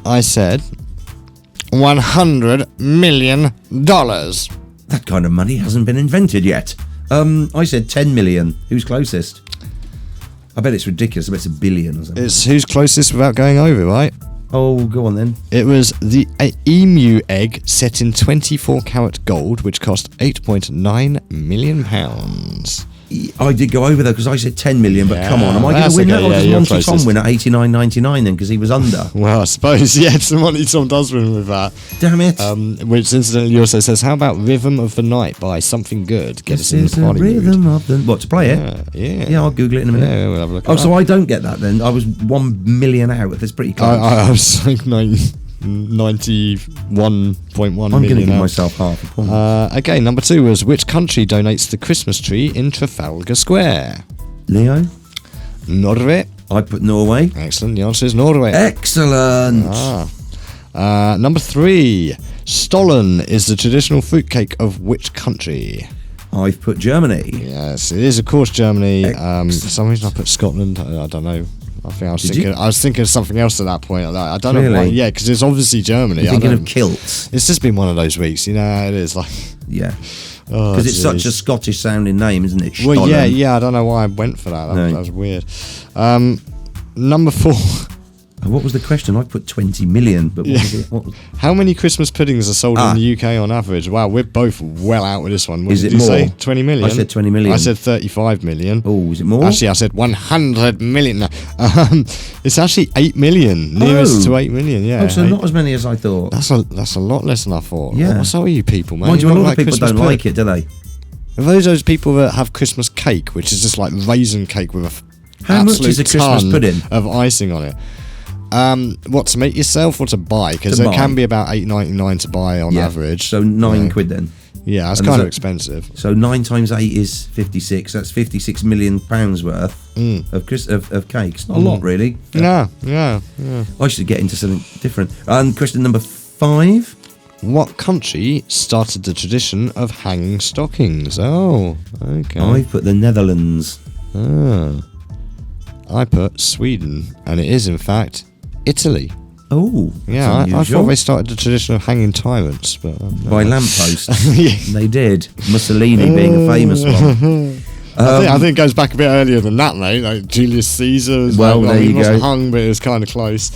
I said $100 million. That kind of money hasn't been invented yet. I said 10 million. Who's closest? I bet it's ridiculous. I bet it's $1 billion or something. It's who's closest without going over, right? Oh, go on then. It was the emu egg set in 24 karat gold, which cost £8.9 million. I did go over though because I said 10 million, but Yeah, come on, am I going that's to win okay, that, or yeah, does you're Monty Tom closest. win at 89.99 then because he was under? Well, I suppose, yes, Monty Tom does win with that. Damn it! Which incidentally also says, how about Rhythm of the Night by Something Good? Get This us in is the the party mood. rhythm of the what to play it? Yeah. I'll Google it in a minute. Yeah, we'll have a look at Oh, so that. I don't get that then. I was 1 million out. That's pretty close. I was like 91.1 I'm going to million give out. myself half a point. Okay, number 2 was, which country donates the Christmas tree in Trafalgar Square? Leo, Norway. I put Norway. Excellent, the answer is Norway. Excellent. Number 3, Stollen is the traditional fruitcake of which country? I've put Germany. Yes, it is of course Germany. For Excellent. some reason I put Scotland. I don't know. I think Did you? I was thinking of something else at that point. I don't know why. Really? Yeah, because it's obviously Germany. You're I thinking don't- of kilts. It's just been one of those weeks, you know. How it is like. Yeah. Oh, Because it's such jeez. a Scottish sounding name, isn't it? Well, Stollen. yeah. I don't know why I went for that. No. That was weird. Number 4. What was the question? I put 20 million, but what was it? What was, How many Christmas puddings are sold Ah. in the UK on average? Wow, we're both well out with this one. What Is did it you say? more? 20 million? I said 20 million. I said 35 million. oh, is it more? Actually, I said 100 million. It's actually 8 million. Nearest Oh. to 8 million, yeah. oh, so not as many as I thought. That's a lot less than I thought. Yeah. What's up with you people, man? Mind you, a don't lot of like people Christmas don't like it, do they? Are those people that have Christmas cake, which is just like raisin cake with a How much absolute is a Christmas ton pudding? of icing on it? What, to make yourself or to buy? Because To it buy. can be about £8.99 to buy on average. So 9 Yeah. quid then. Yeah, that's And kind is of that- expensive. So 9 times 8 is 56. That's 56 million pounds worth of cakes. Not a lot, really. Yeah. I should get into something different. And question number 5. What country started the tradition of hanging stockings? Oh, okay. I put the Netherlands. I put Sweden, and it is in fact Italy. Oh, that's Yeah, I unusual. thought they started the tradition of hanging tyrants, but By lampposts. Yeah. They did. Mussolini being a famous one. I think it goes back a bit earlier than that, mate. Like Julius Caesar. Was Well, like, there he you wasn't go. hung, but it was kind of close.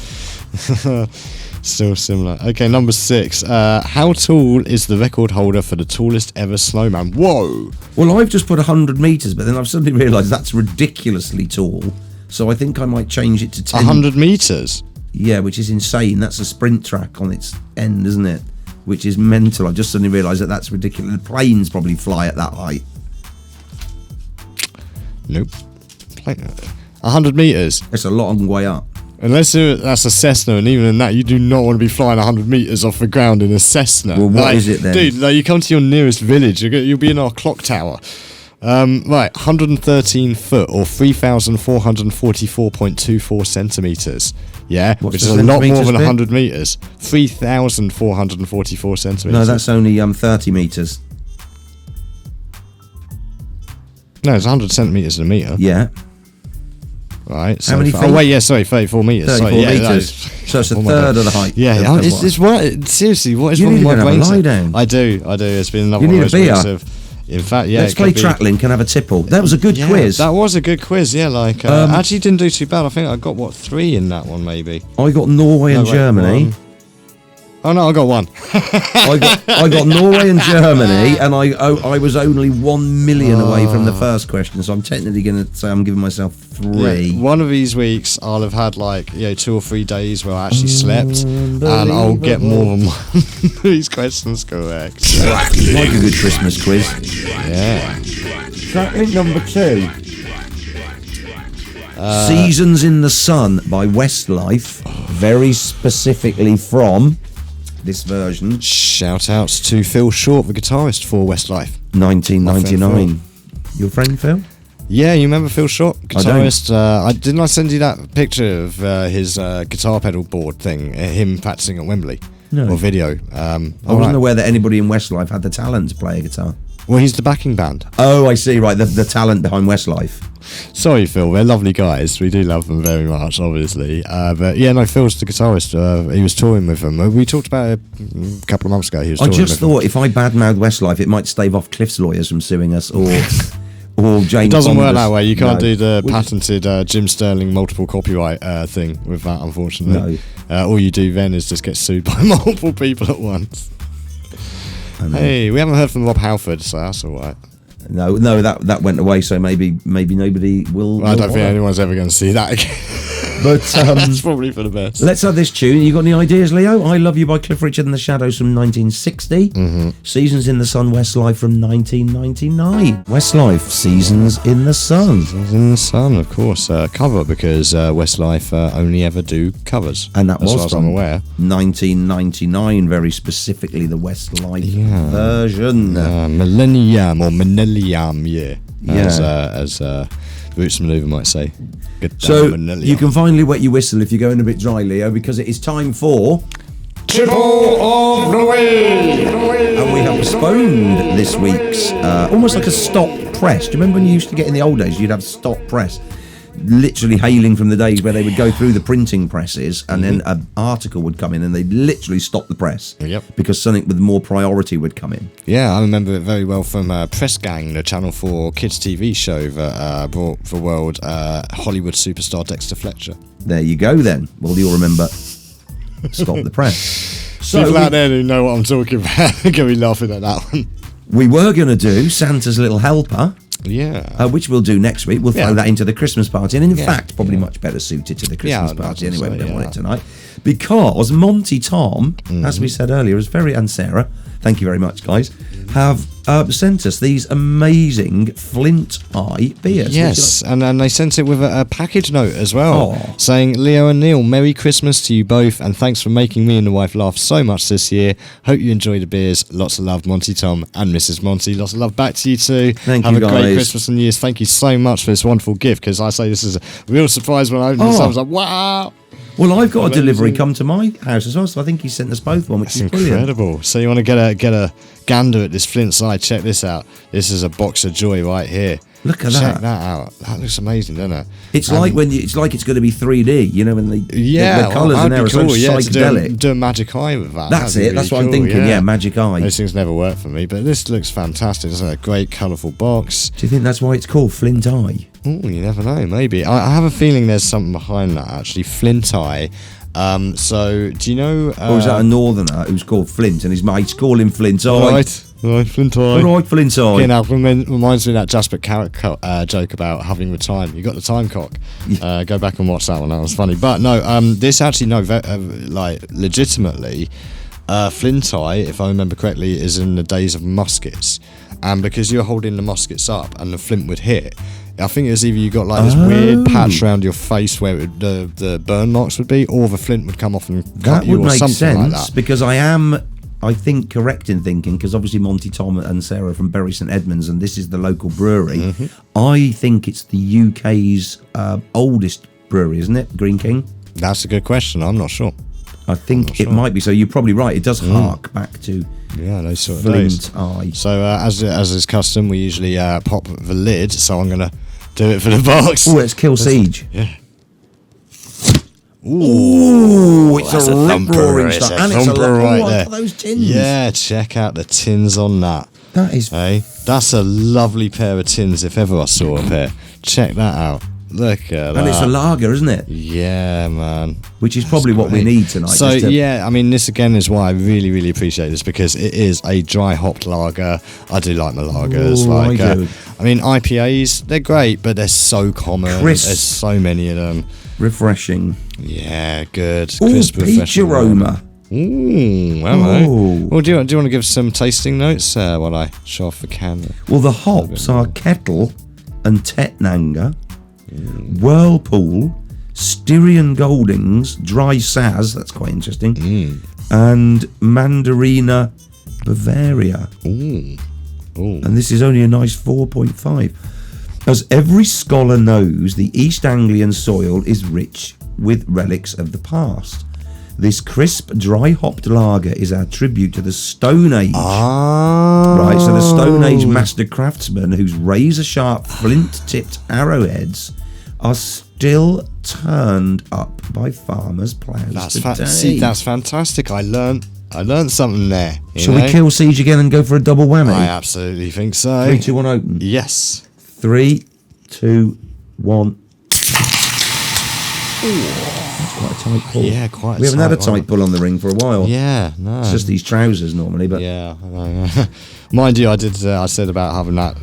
Still similar. Okay, number 6. How tall is the record holder for the tallest ever snowman? Whoa! Well, I've just put 100 metres, but then I've suddenly realised that's ridiculously tall. So I think I might change it to 10. 100 metres? Yeah, which is insane. That's a sprint track on its end, isn't it? Which is mental. I've just suddenly realised that that's ridiculous. The planes probably fly at that height. Nope. 100 metres? It's a long way up. Unless that's a Cessna, and even in that, you do not want to be flying 100 metres off the ground in a Cessna. Well, what is it then? Dude, like, you come to your nearest village, you'll be in our clock tower. Right, 113 foot, or 3,444.24 centimetres. Yeah, What's which the is a lot more centimetres than bit? 100 metres. 3,444 centimetres. No, that's only 30 metres. No, it's 100 centimetres in a metre. Yeah. Right. So How many feet? 34 metres. 34 Sorry, yeah, metres. So it's a third of the height. Yeah, of it's what? seriously, what is You wrong need with to my go and brain? have a lie down. I do. It's been another You one need of a those weeks beer. of... In fact, yeah. Let's it could play be- Tracklink and have a tipple. That was a good Yeah, quiz. That was a good quiz, yeah. Like, actually didn't do too bad. I think I got, 3 in that one, maybe. I got Norway and No, wait, Germany. one. Oh, no, I got 1. I got Norway and Germany, and I was only 1 million away from the first question, so I'm technically going to say I'm giving myself 3. Yeah, one of these weeks, I'll have had, 2 or 3 days where I actually slept, and I'll get more than one of these questions correct. Like a good Christmas quiz. Yeah. Tracklink number 2. Seasons in the Sun by Westlife, very specifically from this version, Shout outs to Phil Short, the guitarist for Westlife. 1999. Your friend Phil? Yeah, you remember Phil Short, I don't. guitarist? Didn't I send you that picture of his guitar pedal board thing, him practicing at Wembley? No. Or video? I wasn't aware that anybody in Westlife had the talent to play a guitar. Well, he's the backing band. Oh, I see, right, the talent behind Westlife. Sorry, Phil, they're lovely guys. We do love them very much, obviously. But yeah, no, Phil's the guitarist. He was touring with them. We talked about it a couple of months ago. He was I touring just with them. thought if I badmouth Westlife, it might stave off Cliff's lawyers from suing us, or James. It doesn't work Bond's. that way. You can't No. do the patented Jim Sterling multiple copyright thing with that, unfortunately. All you do then is just get sued by multiple people at once. Hey, we haven't heard from Rob Halford, so that's all right. No, that went away. So maybe nobody will. Well, I will don't think bother. anyone's ever going to see that again. But That's probably for the best. let's have this tune. You got any ideas, Leo? I Love You by Cliff Richard and the Shadows from 1960. Seasons in the Sun, Westlife from 1999. Westlife, Seasons in the Sun. In the Sun, of course, cover because Westlife only ever do covers, And that as far was as from I'm aware. 1999, very specifically the Westlife version. Millennium or Millennium year, Yeah. as Roots Maneuver might say. Good So millennium. you can finally wet your whistle if you're going a bit dry, Leo, because it is time for... Tipple of the Week. And we have postponed this week's, almost like a stop press. Do you remember when you used to get in the old days, you'd have stop press? Literally hailing from the days where they would go through the printing presses and then an article would come in and they'd literally stop the press. Yep. Because something with more priority would come in. Yeah, I remember it very well from Press Gang, the Channel 4 kids TV show that brought the world Hollywood superstar Dexter Fletcher. There you go then. Well, you'll remember stop the press. So People out there who know what I'm talking about are going to be laughing at that one. we were going to do Santa's Little Helper. Yeah. Which we'll do next week. We'll throw Yeah. that into the Christmas party, and in Yeah, fact, probably yeah. much better suited to the Yeah, Christmas I'd party imagine anyway. so, We don't want yeah. it tonight because Monty Tom, as Mm-hmm. we said earlier, is very, and Sarah, thank you very much, guys, have sent us these amazing Flint Eye beers. Yes, and they sent it with a package note as well, Oh. saying, Leo and Neil, Merry Christmas to you both, and thanks for making me and the wife laugh so much this year. Hope you enjoy the beers. Lots of love, Monty Tom and Mrs. Monty. Lots of love back to you too. Thank Have you, a great guys. Christmas and New Year's. Thank you so much for this wonderful gift, because I say this is a real surprise when I opened this. Oh. I was like, wow. Well, I've got a Amazing. delivery come to my house as well, so I think he sent us both one, which That's is brilliant. incredible. So you want to get a gander at this Flint side? Check this out. This is a box of joy right here. Look at Check that. that out. That looks amazing, doesn't it? It's like when it's like it's going to be 3D, you know, when Yeah, the colours in that'd there are be so cool. Yeah, to psychedelic. do a magic eye with that. That's That'd be it. That's really what I'm cool, thinking. Yeah, magic eye. Those things never work for me, but this looks fantastic. It's a great, colourful box. Do you think that's why it's called Flint Eye? Oh, you never know. Maybe I have a feeling there's something behind that. Actually, Flint Eye. So do you know? Or is that a northerner who's called Flint and his mates call him Flint Eye? Right. Right, Flint Eye. All right, Flint Eye. Okay, now reminds me of that Jasper Carrot joke about having the time. You got the time cock. Go back and watch that one. That was funny. But no, this actually like legitimately, Flint Eye, if I remember correctly, is in the days of muskets, and because you're holding the muskets up and the flint would hit. I think it's either you got like this weird patch around your face where the burn marks would be, or the flint would come off and cut you, or something like that. Because I think, correct in thinking, because obviously Monty, Tom and Sarah are from Bury St Edmunds, and this is the local brewery. Mm-hmm. I think it's the UK's oldest brewery, isn't it? Green King? That's a good question. I'm not sure. I think it might be. So you're probably right. It does hark back to those sort of days. Flint Eye. So as is custom, we usually pop the lid. So I'm gonna do it for the box. Oh, let's kill Siege. Yeah. Ooh, it's that's a thumper, rip-roaring start. And it's a thumper right there. Those tins. Yeah, check out the tins on that. That is... Hey, that's a lovely pair of tins if ever I saw a pair. Check that out. Look at that. And it's a lager, isn't it? Yeah, man. Which is probably what we need tonight. So, yeah, I mean, this again is why I really, really appreciate this, because it is a dry hopped lager. I do like my lagers. I mean, IPAs, they're great, but they're so common. Crisp. There's so many of them. Refreshing. Yeah, good. Ooh, Crisp, peach refreshing aroma. Ooh, hello. Well, do you want to give some tasting notes while I show off the can? Well, the hops are Kettle and Tetnanger, Whirlpool, Styrian Goldings, Dry Saz, that's quite interesting, and Mandarina Bavaria. Ooh. And this is only a nice 4.5. As every scholar knows, the East Anglian soil is rich with relics of the past. This crisp, dry-hopped lager is our tribute to the Stone Age. Right, so the Stone Age master craftsmen whose razor-sharp, flint-tipped arrowheads are still turned up by farmers' ploughs today. See, that's fantastic. I learnt something there. Shall we kill Siege again and go for a double whammy? I absolutely think so. 3, 2, 1, open. Yes. 3, 2, 1. That's quite a tight pull. Yeah, quite. We haven't had a tight pull on the ring for a while. Yeah, no. It's just these trousers normally, but yeah, I know. Mind you, I did. I said about having that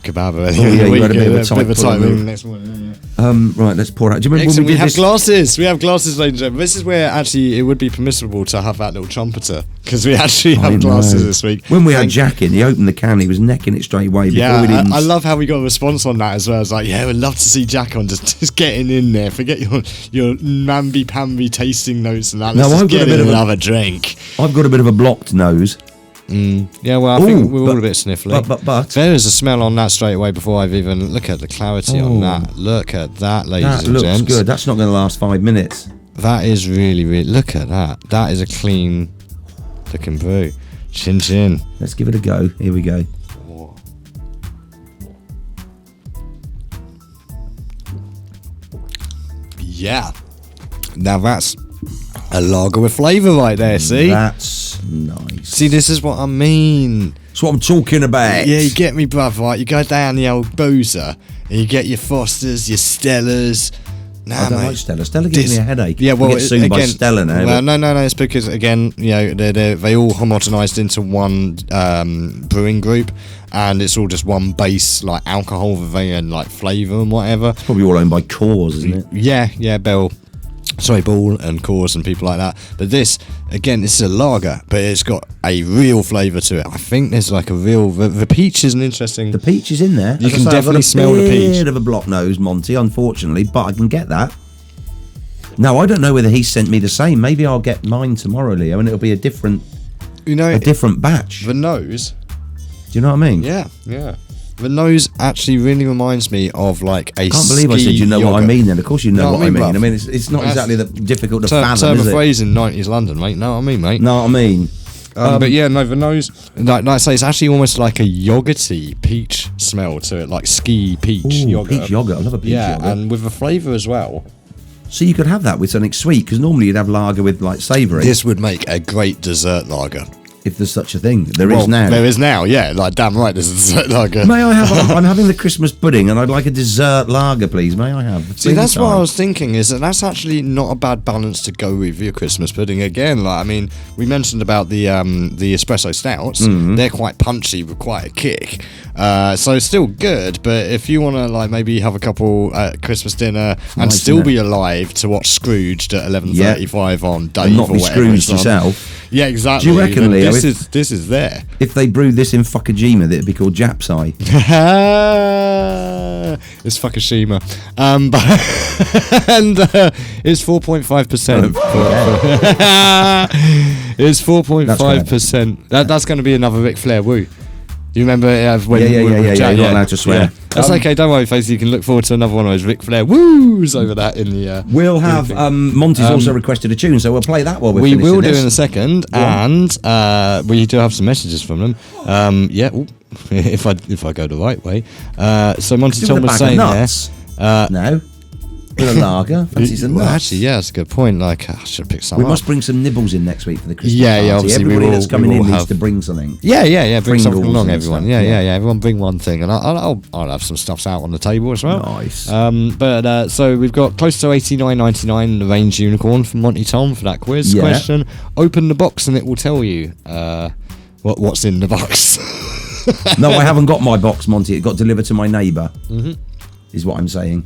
kebab. You had a bit of a tight pull ring next morning. Right, let's pour it out. Do you remember Excellent, when we have glasses. We have glasses, ladies and gentlemen. This is where actually it would be permissible to have that little trumpeter, because we actually have glasses this week. When we had Jack in, he opened the can, he was necking it straight away. I love how we got a response on that as well. It's like, yeah, we'd love to see Jack on, just getting in there. Forget your namby-pamby tasting notes and that. Let's just get in and have a drink. I've got a bit of a blocked nose. Yeah, well, I think we're all a bit sniffly. But there is a smell on that straight away before I've even look at the clarity on that. Look at that, ladies and gents. That looks good. That's not going to last 5 minutes. That is really, really. Look at that. That is a clean looking brew. Chin chin. Let's give it a go. Here we go. Yeah. Now that's a lager with flavour right there, see? That's nice. See, this is what I mean. That's what I'm talking about. Yeah, you get me, bruv, right? You go down the old boozer and you get your Fosters, your Stellas. I don't like Stella. Stella gives me a headache. Yeah, well, I get sued by Stella now. Well, no, it's because, again, you know, they all homogenised into one brewing group, and it's all just one base, like alcohol and like flavour and whatever. It's probably all owned by Coors, isn't it? Yeah, Ball and Coors and people like that. But this, again, this is a lager, but it's got a real flavour to it. I think there's like a real... The peach is an interesting... The peach is in there. You can definitely smell the peach. I've got a bit of a block nose, Monty, unfortunately, but I can get that. Now, I don't know whether he sent me the same. Maybe I'll get mine tomorrow, Leo, and it'll be a different batch. The nose... Do you know what I mean? Yeah. The nose actually really reminds me of like a... I can't believe I said you know what I mean then. Of course you know what I mean. I mean, it's not exactly difficult to fathom, term is of it? phrase in 90s London, mate. Know what I mean, mate? Know what I mean? But yeah, no, the nose... Like I say, it's actually almost like a yogurty peach smell to it. Like ski peach yogurt. Peach yogurt. I love a peach yogurt. Yeah, and with the flavour as well. So you could have that with something sweet, because normally you'd have lager with like savoury. This would make a great dessert lager. If there's such a thing. There is now. There is now, yeah. Like, damn right, this is like a... May I have... I'm having the Christmas pudding and I'd like a dessert lager, please. May I have? See, that's what I was thinking, is that that's actually not a bad balance to go with your Christmas pudding. Again, like, I mean, we mentioned about the espresso stouts. Mm-hmm. They're quite punchy with quite a kick. So it's still good, but if you want to, like, maybe have a couple at Christmas dinner and nice, still be alive to watch Scrooged at 11:35 on Dave and not or be whatever Scrooged it's on. yourself. Yeah, exactly. Do you reckon, Leo, this is there. If they brewed this in Fukushima, that'd be called Japsai. It's Fukushima. But and it's 4.5%. It's 4.5%. That's going to be another Ric Flair woo. Do you remember when You're not allowed to swear. Yeah. That's okay, don't worry, Facey. You can look forward to another one of those Ric Flair woos over that in the... We'll have... Monty's also requested a tune, so we'll play that while we're we finishing will do this. in a second, and we do have some messages from them. Yeah, ooh, if I go the right way. So Monty Tom was saying there... No. With a lager. Fancies a nuts. Actually, yeah, that's a good point. Like, I should pick some We up. must bring some nibbles in next week for the Christmas party. Obviously Everybody that's coming in needs have... to bring something. Yeah. Bring something Pringles along, and everyone. stuff, Yeah. Everyone bring one thing, and I'll have some stuffs out on the table as well. Nice. But so we've got close to 89.99 the range unicorn from Monty Tom for that quiz question. Open the box and it will tell you what's in the box. No, I haven't got my box, Monty. It got delivered to my neighbour. Is what I'm saying.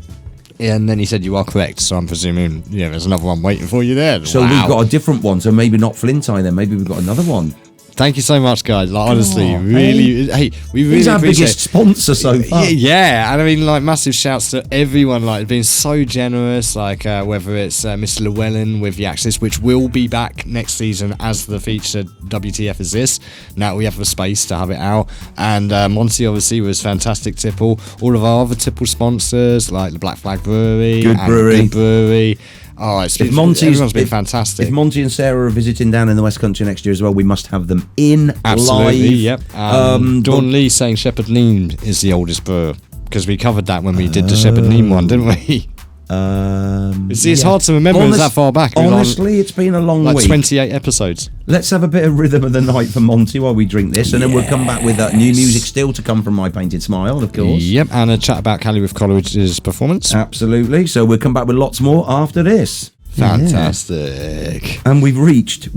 Yeah, and then he said you are correct, so I'm presuming there's another one waiting for you there. So we've got a different one, so maybe not Flint Eye then, maybe we've got another one. Thank you so much, guys. Like, honestly, we really He's our biggest sponsor so far. Yeah, and I mean, like, massive shouts to everyone, like, being so generous, like, whether it's Mr. Llewellyn with the Axis, which will be back next season as the featured WTF is this. Now we have the space to have it out. And Monty, obviously, was fantastic. Tipple. All of our other Tipple sponsors, like the Black Flag Brewery. Good Brewery. Oh, everyone's been fantastic. If Monty and Sarah are visiting down in the West Country next year as well, we must have them in Absolutely, live. Yep. Dawn Lee saying Shepherd Neame is the oldest brewer, because we covered that when we did the Shepherd Neame one, didn't we? It's hard to remember. It's that far back. Honestly, it's been a long week. 28 episodes. Let's have a bit of rhythm of the night for Monty while we drink this, and then we'll come back with new music still to come from My Painted Smile, of course. Yep, and a chat about Cali with Coleridge's performance. Absolutely. So we'll come back with lots more after this. Fantastic. Yeah. And we've reached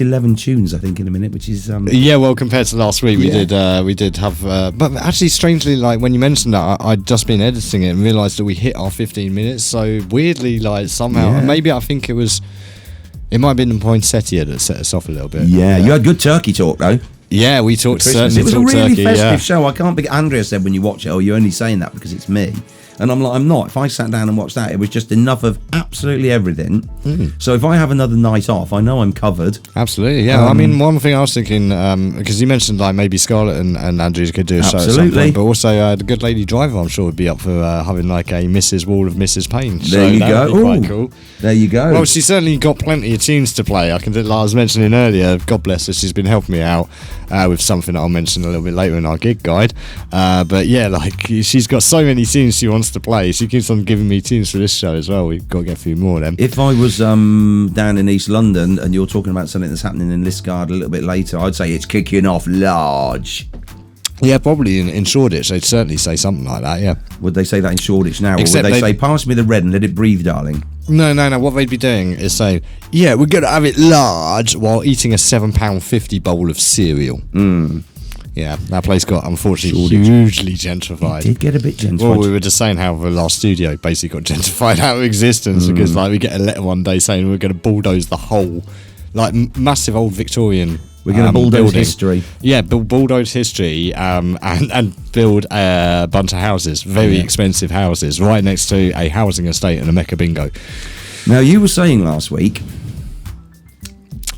11 tunes, I think, in a minute, which is well, compared to last week, we did have but actually, strangely, like, when you mentioned that, I'd just been editing it and realised that we hit our 15 minutes. So weirdly, like, somehow maybe I think it might have been the poinsettia that set us off a little bit. You had good turkey talk though. Yeah, we talked certainly. It was a really turkey, festive show. I can't be. Andrea said when you watch it, you're only saying that because it's me. And I'm like, I'm not. If I sat down and watched that, it was just enough of absolutely everything. So if I have another night off, I know I'm covered. Absolutely, yeah. I mean, one thing I was thinking, because you mentioned, like, maybe Scarlett and Andrews could do a show at some point, but also the Good Lady Driver, I'm sure, would be up for having, like, a Mrs. Wall of Mrs. Paine show. There you go. That would be quite cool. There you go. Well, she's certainly got plenty of tunes to play. Like I was mentioning earlier, God bless her, she's been helping me out with something that I'll mention a little bit later in our gig guide. But yeah, like, she's got so many tunes she wants to play. She keeps on giving me tunes for this show as well. We've got to get a few more of them. If I was down in East London and you're talking about something that's happening in Liskeard a little bit later, I'd say it's kicking off large. Yeah, probably in Shoreditch they'd certainly say something like that, yeah. Would they say that in Shoreditch now? Except or would they say, pass me the red and let it breathe, darling? No. What they'd be doing is saying, yeah, we're going to have it large while eating a £7.50 bowl of cereal. Yeah, that place got, unfortunately, hugely gentrified. It did get a bit gentrified. Well, we were just saying how the last studio basically got gentrified out of existence because, like, we get a letter one day saying we're going to bulldoze the whole, like, massive old Victorian. We're going to bulldoze building. history. Yeah, bulldoze history and build a bunch of houses, very expensive houses, right next to a housing estate and a Mecca bingo. Now, you were saying last week,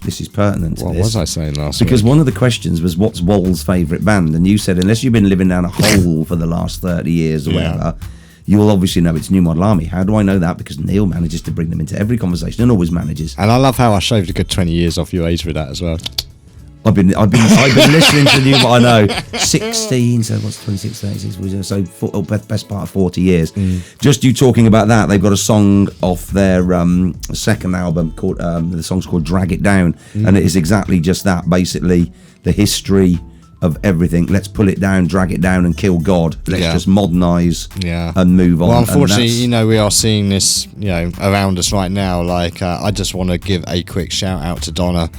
this is pertinent to What this. was I saying last week? Because one of the questions was, what's Wal's favourite band? And you said, unless you've been living down a hole for the last 30 years or whatever, you'll obviously know it's New Model Army. How do I know that? Because Neil manages to bring them into every conversation and always manages. And I love how I shaved a good 20 years off your age with that as well. I've been listening to you. I know 16. So what's 26, 36? So best part of 40 years. Just you talking about that. They've got a song off their second album called the song's called "Drag It Down," and it is exactly just that. Basically, the history of everything. Let's pull it down, drag it down, and kill God. Let's just modernise and move on. Well, unfortunately, we are seeing this, around us right now. Like, I just want to give a quick shout out to Donna.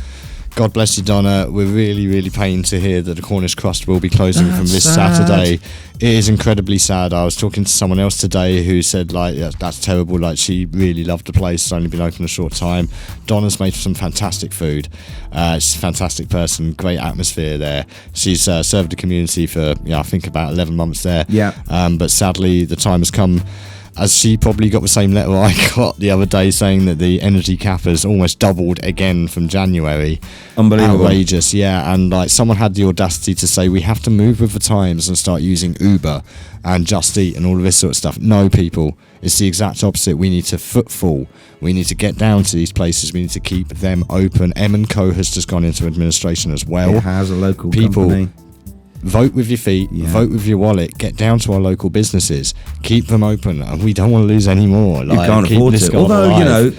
God bless you, Donna. We're really, really pained to hear that the Cornish Crust will be closing from this Saturday. It is incredibly sad. I was talking to someone else today who said, like, that's terrible. Like, she really loved the place. It's only been open a short time. Donna's made some fantastic food. She's a fantastic person. Great atmosphere there. She's served the community for, I think about 11 months there. Yeah. But sadly, the time has come, as she probably got the same letter I got the other day saying that the energy cap has almost doubled again from January. Unbelievable. Outrageous, yeah. And like someone had the audacity to say we have to move with the times and start using Uber and Just Eat and all of this sort of stuff. No, people, it's the exact opposite. We need to footfall. We need to get down to these places. We need to keep them open. M&Co has just gone into administration as well. It has, a local company. Vote with your feet, vote with your wallet, get down to our local businesses, keep them open, and we don't want to lose any more. You can't afford it. Although,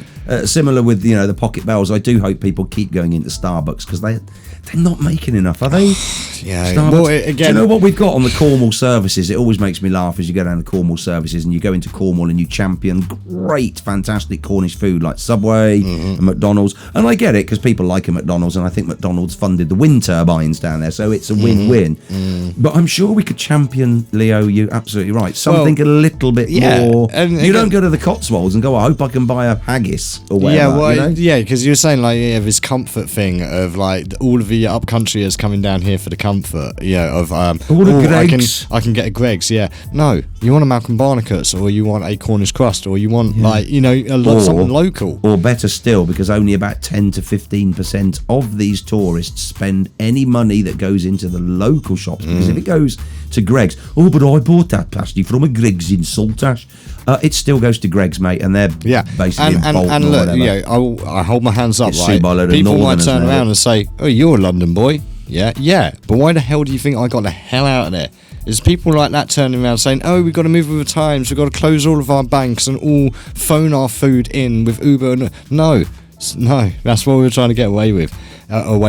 similar with, the pocket bells, I do hope people keep going into Starbucks because they're not making enough, are they? Yeah. Well, again, do you know what we've got on the Cornwall services? It always makes me laugh as you go down the Cornwall services and you go into Cornwall and you champion great, fantastic Cornish food like Subway and McDonald's. And I get it because people like a McDonald's, and I think McDonald's funded the wind turbines down there, so it's a win-win. But I'm sure we could champion, Leo, you're absolutely right, something a little bit more. And you don't go to the Cotswolds and go, I hope I can buy a haggis or whatever. Because you were saying like this comfort thing of like all of the upcountryers coming down here for the comfort, Greggs. I can get a Greggs. No, you want a Malcolm Barnecuts, or you want a Cornish Crust, or you want something local, or better still, because only about 10 to 15% of these tourists spend any money that goes into the local shops, because if it goes to Greggs, but I bought that pasty from a Greggs in Saltash, it still goes to Greggs, mate, and they're basically and look, I hold my hands up, right? People might turn around and say, oh, you're a London boy. Yeah, but why the hell do you think I got the hell out of there? There's people like that turning around saying, oh, we've got to move with the times, we've got to close all of our banks and all phone our food in with Uber. No, that's what we were trying to get away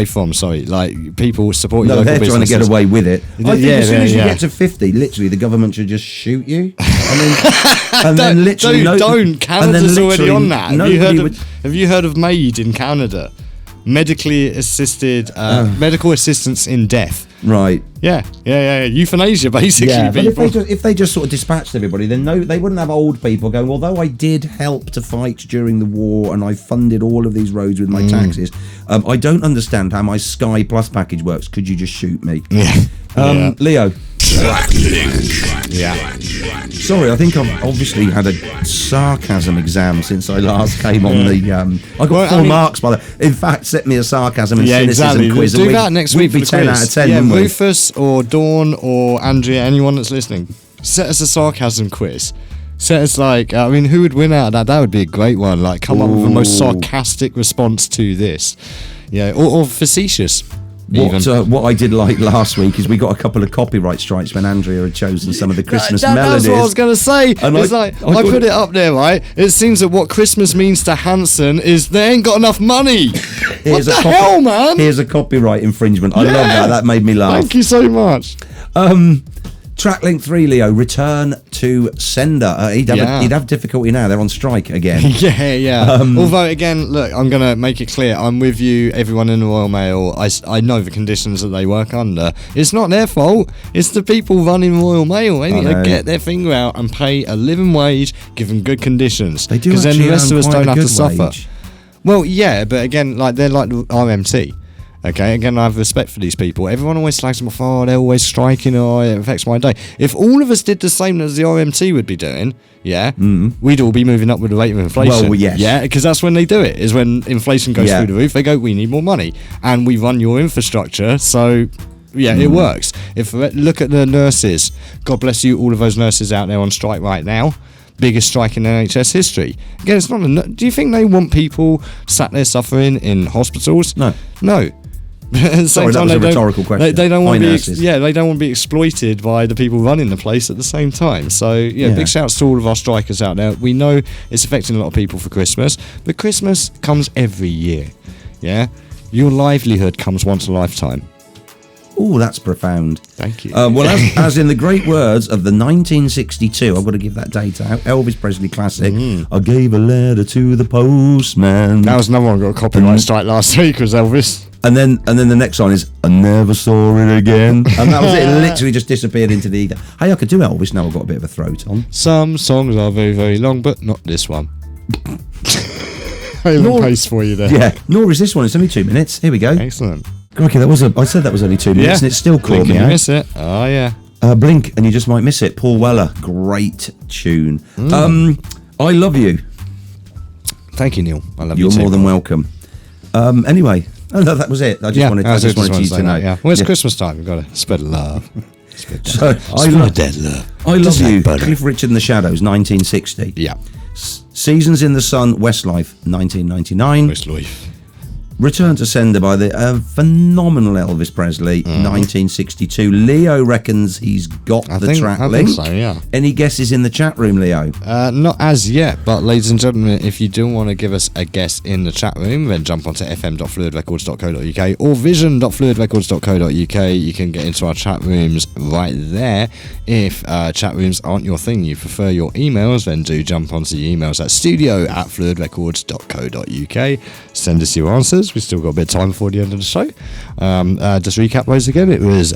from, sorry. Like, people support your local businesses. They're trying to get away with it. I think as soon as you get to 50, literally, the government should just shoot you. And then literally... Don't. Canada's already on that. Have you heard of MAID in Canada? Medically assisted, medical assistance in death. Right. Yeah. Euthanasia, basically. Yeah, but if they just sort of dispatched everybody, then they wouldn't have old people going, although I did help to fight during the war and I funded all of these roads with my taxes, I don't understand how my Sky Plus package works. Could you just shoot me? Leo. Sorry, I think I've obviously had a sarcasm exam since I last came on the... I got full marks by that. In fact, set me a sarcasm and cynicism quiz. Do that next week for the 10 quiz. Out of 10, wouldn't we? Rufus or Dawn or Andrea, anyone that's listening, set us a sarcasm quiz. Set us who would win out of that? That would be a great one. Like, come up with the most sarcastic response to this. Or facetious. What I did like last week is we got a couple of copyright strikes when Andrea had chosen some of the Christmas melodies. That's what I was going to say. And I put it up there, right? It seems that what Christmas means to Hanson is they ain't got enough money. What the hell, man? Here's a copyright infringement. I love that. That made me laugh. Thank you so much. Tracklink 3, Leo, return to sender. He'd have difficulty now. They're on strike again. Although, again, look, I'm going to make it clear. I'm with you, everyone in the Royal Mail. I know the conditions that they work under. It's not their fault. It's the people running Royal Mail. They need to get their finger out and pay a living wage, give them good conditions. They do, because then the rest of us don't have to suffer. Well, yeah, but again, they're like the RMT. Okay, again, I have respect for these people. Everyone always slags them off, they're always striking, it affects my day. If all of us did the same as the RMT would be doing, we'd all be moving up with the rate of inflation. Well, yes. Yeah, because that's when they do it, is when inflation goes through the roof. They go, we need more money. And we run your infrastructure, so... it works. Look at the nurses. God bless you, all of those nurses out there on strike right now. Biggest strike in NHS history. Again, it's not. Do you think they want people sat there suffering in hospitals? No. At the Sorry, same that was time, a rhetorical question. They don't want Hi, to nurses. they don't want to be exploited by the people running the place at the same time. So Yeah. big shouts to all of our strikers out there. We know it's affecting a lot of people for Christmas, but Christmas comes every year. Yeah, your livelihood comes once a lifetime. Oh, that's profound. Thank you. Well, as in the great words of the 1962, I've got to give that date out, Elvis Presley classic, I gave a letter to the postman. That was another one got a copyright strike last week, was Elvis. And then the next song is I never saw it again. And that was it. It literally just disappeared into the ether. Hey, I could do Elvis now. I've got a bit of a throat on. Some songs are very, very long, but not this one. I'll Nor- pace for you there. Yeah, nor is this one. It's only 2 minutes. Here we go. Excellent. Okay, I said that was only 2 minutes, and it still caught Blink me and you out. miss it. Oh, yeah. Blink, and you just might miss it. Paul Weller, great tune. I love you. Thank you, Neil. I love you You're too. more than welcome. Anyway, no, that was it. I just wanted you to know. Yeah. Well, it's Christmas time. We've got to spread love. So, I Spread love dead love. I love Just like you. butter. Cliff Richard and the Shadows, 1960. Yeah. Seasons in the Sun, Westlife, 1999. West Life. Return to Sender by the phenomenal Elvis Presley, 1962. Leo reckons he's got the track I link. think so, yeah. Any guesses in the chat room, Leo? Not as yet, but ladies and gentlemen, if you do want to give us a guess in the chat room, then jump onto fm.fluidrecords.co.uk or vision.fluidrecords.co.uk. You can get into our chat rooms right there. If chat rooms aren't your thing, you prefer your emails, then do jump onto your emails at studio@fluidrecords.co.uk. Send us your answers. We've still got a bit of time before the end of the show. Just recap those again. It was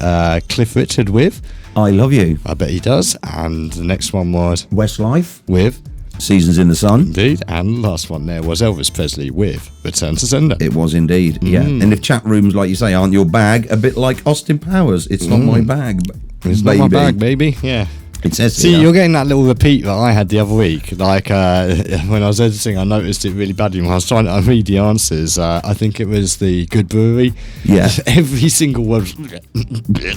Cliff Richard with I Love You. I Bet He Does, and the next one was Westlife, with Seasons in the Sun. Indeed, and the last one there was Elvis Presley with Return to Sender. It was indeed, yeah. And if chat rooms, like you say, aren't your bag, a bit like Austin Powers, it's not my bag, It's baby. not my bag, baby. Yeah. It says See, here. you're getting that little repeat that I had the other week. Like when I was editing, I noticed it really badly when I was trying to read the answers. I think it was the Good Brewery. Yeah. Every single word.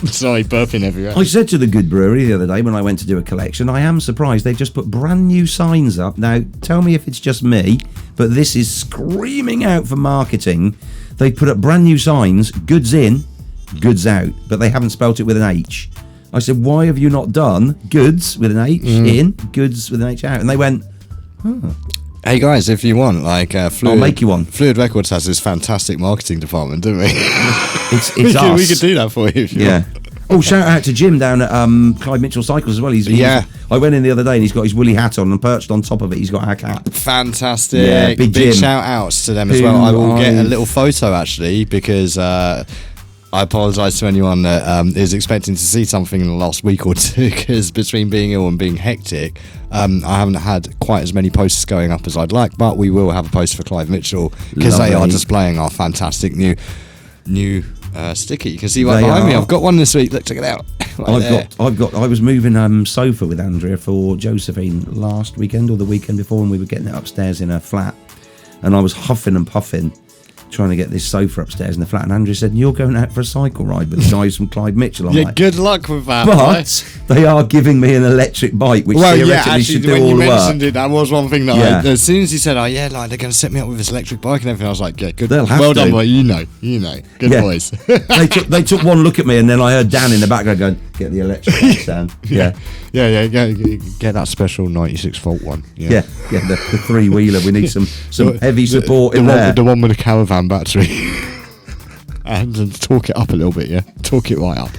Sorry, burping everywhere. I said to the Good Brewery the other day when I went to do a collection, I am surprised they've just put brand new signs up. Now, tell me if it's just me, but this is screaming out for marketing. They put up brand new signs, goods in, goods out, but they haven't spelt it with an H. I said, why have you not done goods with an H in, goods with an H out? And they went, Hey guys, if you want, like Fluid, I'll make you one. Fluid Records has this fantastic marketing department, don't we? it's we us. could do that for you if you Yeah. want. Oh, shout out to Jim down at Clyde Mitchell Cycles as well. Yeah. I went in the other day and he's got his woolly hat on, and perched on top of it he's got our cap. Fantastic. Yeah, big Jim. shout outs to them as Who well. I will get a I've- little photo actually because I apologise to anyone that is expecting to see something in the last week or two, because between being ill and being hectic, I haven't had quite as many posts going up as I'd like, but we will have a post for Clive Mitchell because they are Lovely. displaying our fantastic new sticker. You can see right They behind me. are. I've got one this week. Look, check it out. Right there. I was moving sofa with Andrea for Josephine last weekend or the weekend before, and we were getting it upstairs in her flat, and I was huffing and puffing trying to get this sofa upstairs in the flat, and Andrea said, you're going out for a cycle ride with the guys from Clyde Mitchell. I'm Yeah, like, good luck with that. but they are giving me an electric bike, which theoretically should do when all you the mentioned work. it, that was one thing that Yeah. as soon as he said, "Oh yeah, like they're going to set me up with this electric bike and everything," I was like, "Yeah, good, They'll have well to. done, boy. You know, good Yeah. boys." they took one look at me, and then I heard Dan in the background going, get the electric bike down. Yeah. Get that special 96 volt one. Yeah, the three-wheeler. We need some heavy support in there. The one with the caravan battery. And then torque it up a little bit, yeah. Torque it right up.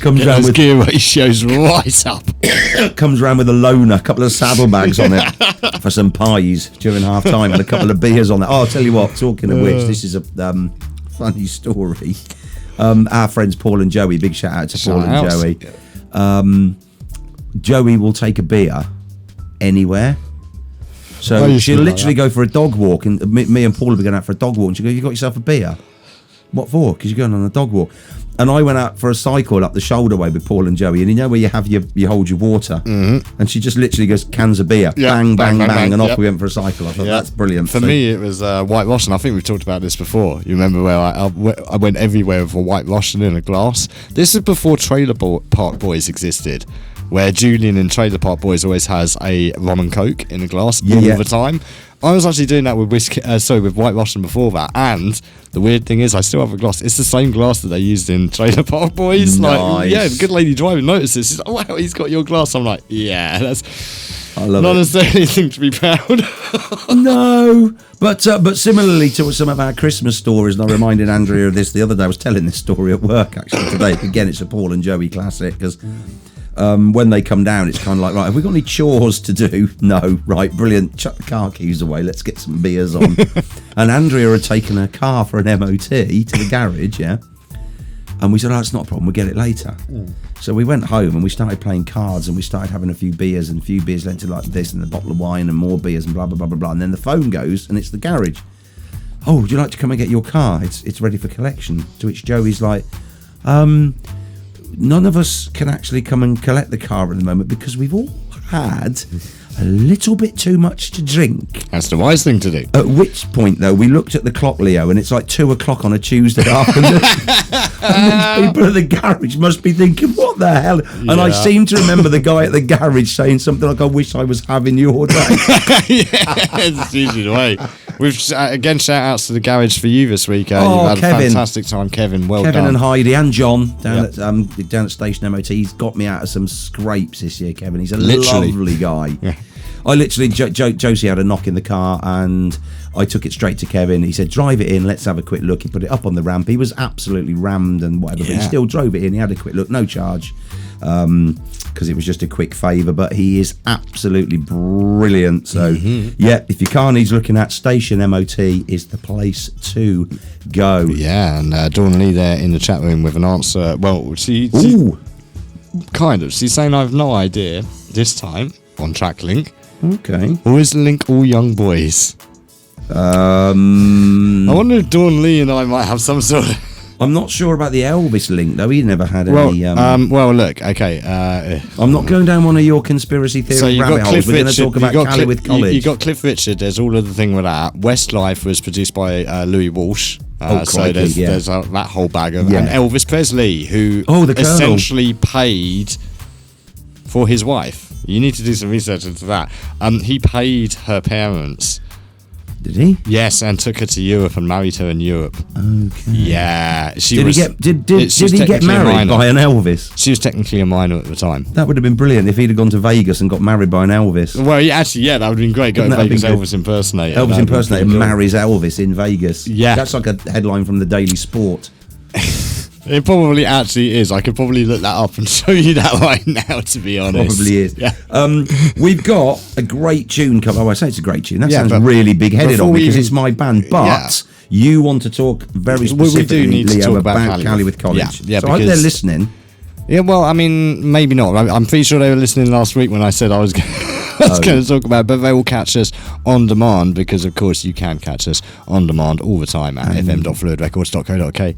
Comes Get round those with gear ratios right up. comes round with a loaner, a couple of saddlebags on it for some pies during half time, and a couple of beers on it. Oh, I'll tell you what. Talking of which, this is a funny story. Our friends Paul and Joey. Big shout out to Paul and outs. Joey. Joey will take a beer anywhere. I So used to she'll like literally that. go for a dog walk, and me and Paul will be going out for a dog walk, and she'll go, you got yourself a beer? What for? Because you're going on a dog walk. And I went out for a cycle up the shoulderway with Paul and Joey, and you know where you have you hold your water, and she just literally goes, cans of beer, Yeah. bang, bang, bang, and off Yep. we went for a cycle. I thought, that's brilliant. For So- me, it was whitewashing. I think we've talked about this before. You remember where I went everywhere with a whitewashing in a glass? This is before Trailer Park Boys existed. where Julian in Trailer Park Boys always has a rum and coke in a glass all the time. I was actually doing that with with White Russian before that, and the weird thing is I still have a glass. It's the same glass that they used in Trailer Park Boys. Nice. Like, yeah, the good lady driving notices. She's like, wow, he's got your glass. I'm like, yeah, that's I love not it. necessarily anything to be proud of. No, but similarly to some of our Christmas stories, and I reminded Andrea of this the other day. I was telling this story at work actually today. Again, it's a Paul and Joey classic because when they come down, it's kind of like, right, have we got any chores to do? No, right, brilliant. Chuck the car keys away. Let's get some beers on. And Andrea had taken her car for an MOT to the garage, yeah. And we said, oh, it's not a problem, we'll get it later. So we went home and we started playing cards and we started having a few beers, and a few beers led to like this and a bottle of wine and more beers and blah, blah, blah, blah, blah. And then the phone goes and it's the garage. Oh, would you like to come and get your car? It's ready for collection. To which Joey's like, none of us can actually come and collect the car at the moment because we've all had a little bit too much to drink. That's the wise thing to do. At which point, though, we looked at the clock, Leo, and it's like 2:00 on a Tuesday afternoon. And the people at the garage must be thinking, what the hell? And I seem to remember the guy at the garage saying something like, I wish I was having your day. It's usually the way. We've again shout outs to the garage for you this week. You've had Kevin. a fantastic time, Kevin. Well Kevin done. and Heidi and John down at Station MOT. He's got me out of some scrapes this year, Kevin. He's a lovely guy. Yeah. I literally, Josie had a knock in the car and I took it straight to Kevin. He said, drive it in, let's have a quick look. He put it up on the ramp. He was absolutely rammed and whatever, but he still drove it in. He had a quick look, no charge, because it was just a quick favour, but he is absolutely brilliant. So, if your car needs looking at, Station MOT is the place to go. Yeah, and Dawn Lee there in the chat room with an answer. Well, she kind of. She's saying, I have no idea this time on track link. Okay. Always link all young boys. I wonder if Dawn Lee and I might have some sort of... I'm not sure about the Elvis link, though. He never had any... well, look, okay. I'm not going down one of your conspiracy theory rabbit holes. We're going to talk about Cali with College. You got Cliff Richard. There's all of the thing with that. Westlife was produced by Louis Walsh. So there's that whole bag of... And Elvis Presley, who essentially paid for his wife. You need to do some research into that. He paid her parents. Did he? Yes, and took her to Europe and married her in Europe. Okay. Yeah, did he get married by an Elvis? She was technically a minor at the time. That would have been brilliant if he'd have gone to Vegas and got married by an Elvis. Well, that would have been great. Go to Vegas, Elvis impersonator. Elvis impersonator marries Elvis in Vegas. Yeah, that's like a headline from the Daily Sport. It probably actually is. I could probably look that up and show you that right now, to be honest. Probably is. Yeah. We've got a great tune coming. Oh, I say it's a great tune. That sounds really big-headed on me because it's my band. But you want to talk very specifically, we do need Leo, to talk about Cali with College. Yeah, so I hope they're listening. Yeah, well, I mean, maybe not. I'm pretty sure they were listening last week when I said I was going to talk about it, but they will catch us on demand because, of course, you can catch us on demand all the time at fm.fluidrecords.co.uk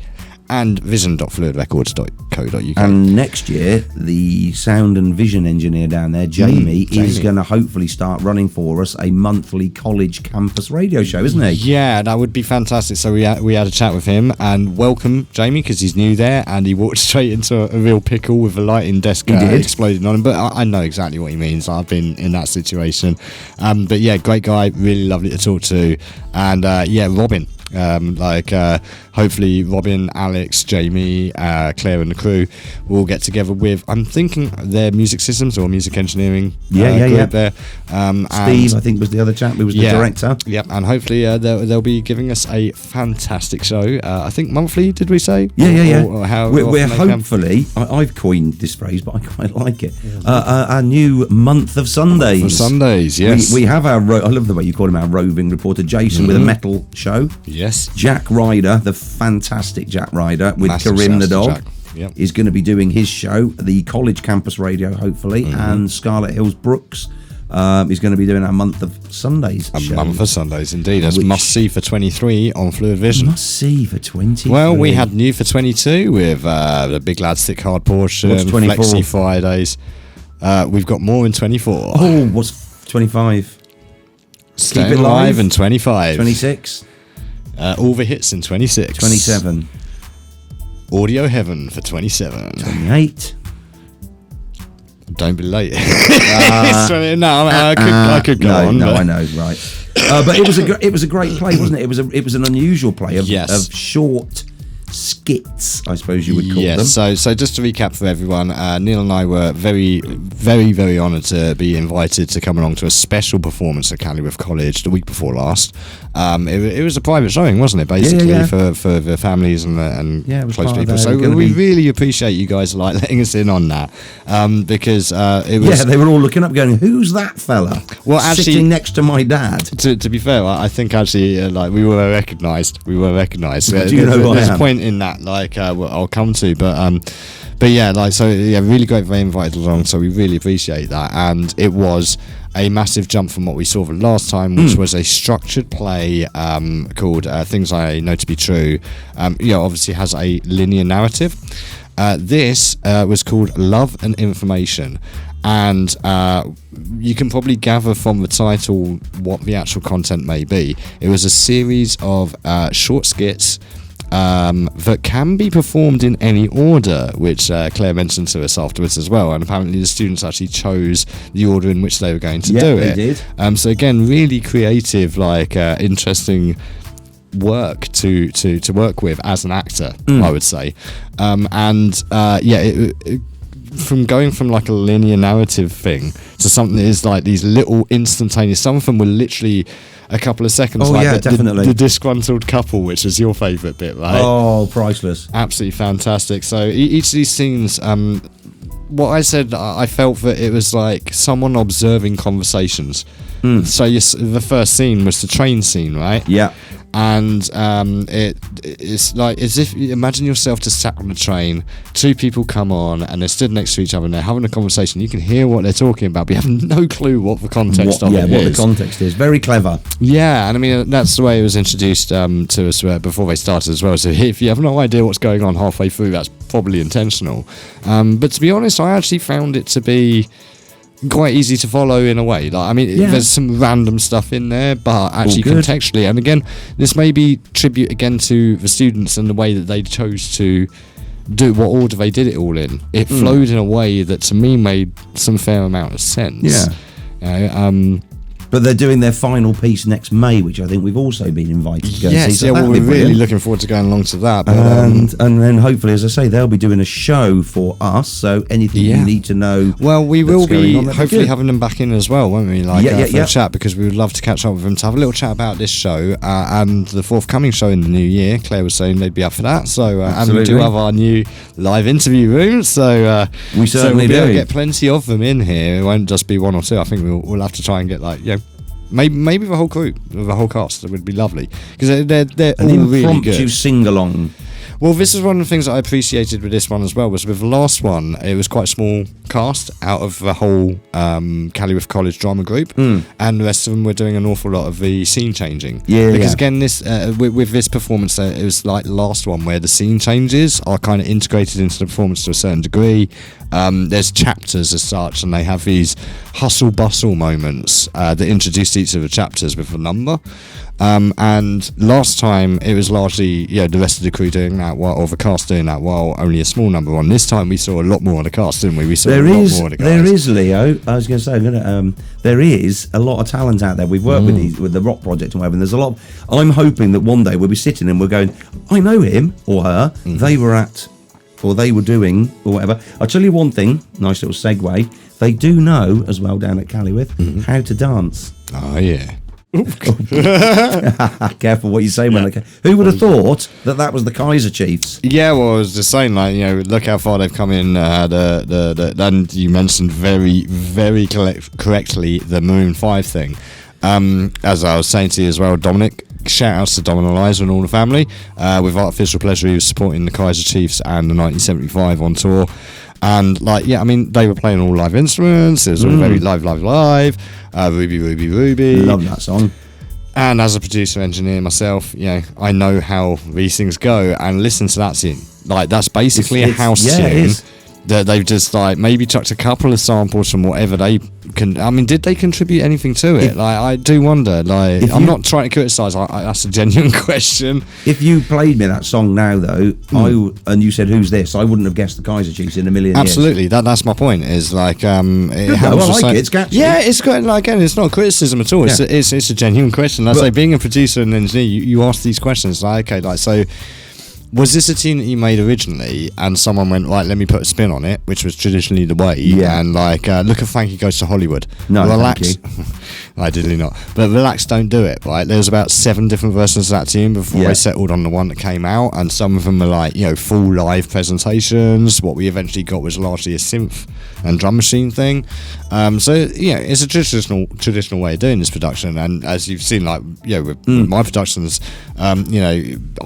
and vision.fluidrecords.co.uk. And next year, the sound and vision engineer down there, Jamie, is going to hopefully start running for us a monthly college campus radio show, isn't he? Yeah, that would be fantastic. So we had a chat with him, and welcome Jamie, because he's new there, and he walked straight into a real pickle with a lighting desk exploding on him. But I know exactly what he means. I've been in that situation. But yeah, great guy, really lovely to talk to. And Robin. Hopefully Robin, Alex, Jamie, Claire and the crew will get together with, I'm thinking, their music systems or music engineering group there. Steve, I think, was the other chap who was the director. Yep, and hopefully they'll be giving us a fantastic show. I think monthly, did we say? Yeah. We're hopefully, I've coined this phrase, but I quite like it, our new month of Sundays. For Sundays, yes. We have our, I love the way you call him, our roving reporter, Jason, with a metal show. Yes. Jack Ryder, the fantastic Jack Ryder, with Karim the dog, is going to be doing his show, the college campus radio, hopefully, and Scarlett Hills Brooks is going to be doing our month of Sundays show. Month of Sundays, indeed. That's must-see for 23 on Phluid Vision. Must-see for 23. Well, we had new for 22 with the Big Lads Thick Hard Portion, Flexi Fridays. We've got more in 24. Oh, what's 25? Staying Keep It Live in 25. 26. All the hits in 26. 27. Audio Heaven for 27. 28. Don't be late. I could go on. No, I know, right. But it was a great play, wasn't it? It was an unusual play of short skits, I suppose you would call them. So just to recap for everyone, Neil and I were very, very, very honoured to be invited to come along to a special performance at Calworth College the week before last. It was a private showing, wasn't it? Basically, for the families and close people. So we really appreciate you guys letting us in on that, because it was. Yeah, they were all looking up, going, "Who's that fella?" Well, actually, sitting next to my dad. To be fair, I think actually, we were recognised. Do you know who I there's am? a point in that, I'll come to, but yeah, really great they invited along, so we really appreciate that. And it was a massive jump from what we saw the last time, which was a structured play called Things I Know to Be True. Obviously has a linear narrative. This was called Love and Information. And you can probably gather from the title what the actual content may be. It was a series of short skits that can be performed in any order, which Claire mentioned to us afterwards as well. And apparently the students actually chose the order in which they were going to do it. They did. So again, really creative, interesting work to work with as an actor, I would say. From going from a linear narrative thing to something that is these little instantaneous, some of them were literally a couple of seconds. Definitely. The disgruntled couple, which is your favourite bit, right? Oh, priceless. Absolutely fantastic. So each of these scenes, what I said, I felt that it was like someone observing conversations. So the first scene was the train scene, right? Yeah. And it's like as if you imagine yourself just sat on a train, two people come on and they're stood next to each other and they're having a conversation. You can hear what they're talking about, but you have no clue what the context of it is. Yeah, what the context is. Very clever. Yeah, and I mean that's the way it was introduced to us before they started as well. So if you have no idea what's going on halfway through, that's probably intentional. But to be honest, I actually found it to be quite easy to follow in a way. There's some random stuff in there, but actually contextually, and again, this may be tribute again to the students and the way that they chose to do what order they did it all in. It flowed in a way that to me made some fair amount of sense. But they're doing their final piece next May, which I think we've also been invited to go see. So we're really looking forward to going along to that. But, and then hopefully, as I say, they'll be doing a show for us. So anything you need to know. Well, we will be hopefully having them back in as well, won't we? For a chat, because we would love to catch up with them to have a little chat about this show and the forthcoming show in the new year. Claire was saying they'd be up for that. So and we do have our new live interview room. So we certainly we'll get plenty of them in here. It won't just be one or two. I think we'll have to try and get maybe the whole crew, the whole cast. It would be lovely because they're all really good. You sing along. Well, this is one of the things that I appreciated with this one as well, was with the last one, it was quite a small cast out of the whole Calworth College drama group, and the rest of them were doing an awful lot of the scene changing. Because again, this with this performance, it was like the last one where the scene changes are kind of integrated into the performance to a certain degree. There's chapters as such, and they have these hustle bustle moments that introduce each of the chapters with a number. And last time it was largely the rest of the crew doing that, or the cast doing that, while only a small number on. This time we saw a lot more of the cast, didn't we? We saw a lot more of the guys. There is, Leo. I was going to say, there is a lot of talent out there. We've worked with the Rock Project and whatever. And there's a lot. I'm hoping that one day we'll be sitting and we're going, I know him or her. They were at, or they were doing, or whatever. I'll tell you one thing. Nice little segue. They do know as well down at Calworth how to dance. Oh yeah. Careful what you say, man. Who would have thought that was the Kaiser Chiefs? Yeah, well, I was just saying, look how far they've come in. And you mentioned very, very correctly the Maroon 5 thing. As I was saying to you as well, Dominic, shout outs to Dominic Eliza and all the family. With Artificial Pleasure, he was supporting the Kaiser Chiefs and the 1975 on tour. And they were playing all live instruments. It was all very live. Ruby. Love that song. And as a producer engineer myself, I know how these things go. And listen to that scene. That's basically a house tune they've just like maybe chucked a couple of samples from whatever they can. I mean, did they contribute anything to it? Like, I do wonder. Like, I'm not trying to criticise. That's a genuine question. If you played me that song now, though, and you said, "Who's this?" I wouldn't have guessed the Kaiser Chiefs in a million Absolutely, years. that's my point. Is like, I like it. It's catchy. Yeah, it's good. Like, again, it's not criticism at all. It's a genuine question. Like, say, being a producer and engineer, you ask these questions. Like, okay, like so. Was this a tune that you made originally and someone went, right, let me put a spin on it, which was traditionally the way, and like, look at Frankie Goes to Hollywood. No, relax. thank you. Ideally not. But relax, don't do it, right? There was about 7 different versions of that tune before they settled on the one that came out, and some of them were like, full live presentations. What we eventually got was largely a synth and drum machine thing. So, it's a traditional way of doing this production, and as you've seen, like, with my productions, I'll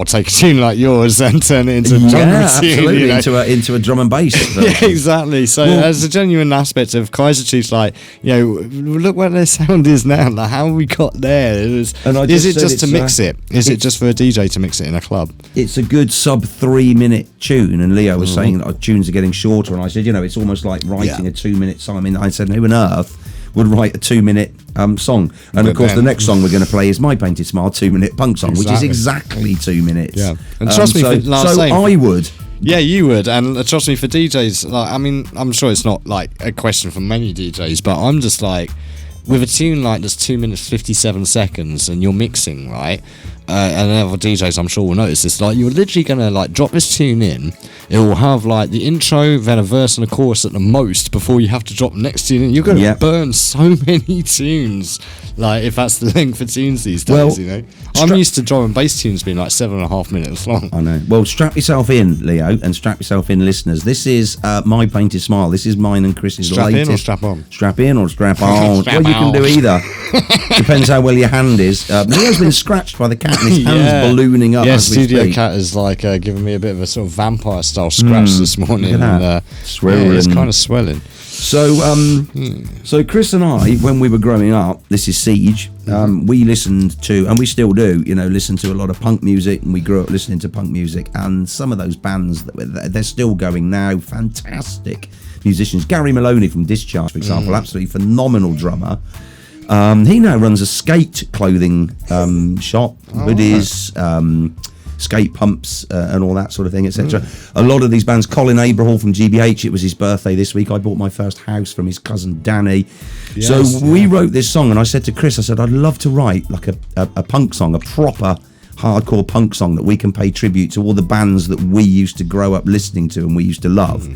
take a tune like yours and turn it into a drum machine, absolutely, into a drum and bass. Yeah, exactly. So there's a genuine aspect of Kaiser Chiefs, like, look where their sound is now. Like, how we got there? Is it just to mix it? Is it just for a DJ to mix it in a club? It's a good sub 3 minute tune, and Leo was saying that tunes are getting shorter, and I said, it's almost like writing a 2 minute song. I mean, I said, who on earth would write a 2 minute song? And of course, the next song we're going to play is My Painted Smile 2 minute punk song, which is exactly 2 minutes. Yeah, and trust me, I would. Yeah, you would, and trust me, for DJs, like, I mean, I'm sure it's not like a question from many DJs, but I'm just like, with a tune like that's 2 minutes 57 seconds, and you're mixing, right? And other DJs, I'm sure, will notice this. Like, you're literally gonna like drop this tune in. It will have like the intro, then a verse and a chorus at the most before you have to drop the next tune in. You're gonna burn so many tunes. Like, if that's the length for tunes these days, I'm used to drum and bass tunes being like 7.5 minutes long. I know. Well, strap yourself in, Leo, and strap yourself in, listeners. This is My Painted Smile. This is mine and Chris's latest. Strap in or strap on? Strap in or strap on. Strap you can do either. Depends how well your hand is. Leo's been scratched by the cat, and his hand's ballooning up. Yeah, as we Studio speak. Cat is like giving me a bit of a sort of vampire style scratch this morning. Look at that. And, it's kind of swelling. So Chris and I, when we were growing up, this is Siege. We listened to, and we still do, listen to a lot of punk music, and we grew up listening to punk music. And some of those bands they're still going now. Fantastic musicians. Gary Maloney from Discharge, for example, absolutely phenomenal drummer. He now runs a skate clothing shop, hoodies, skate pumps, and all that sort of thing, etc. A lot of these bands. Colin Abrahall from GBH, it was his birthday this week. I bought my first house from his cousin Danny. We wrote this song, and I said to Chris, I said, I'd love to write like a punk song, a proper hardcore punk song that we can pay tribute to all the bands that we used to grow up listening to and we used to love.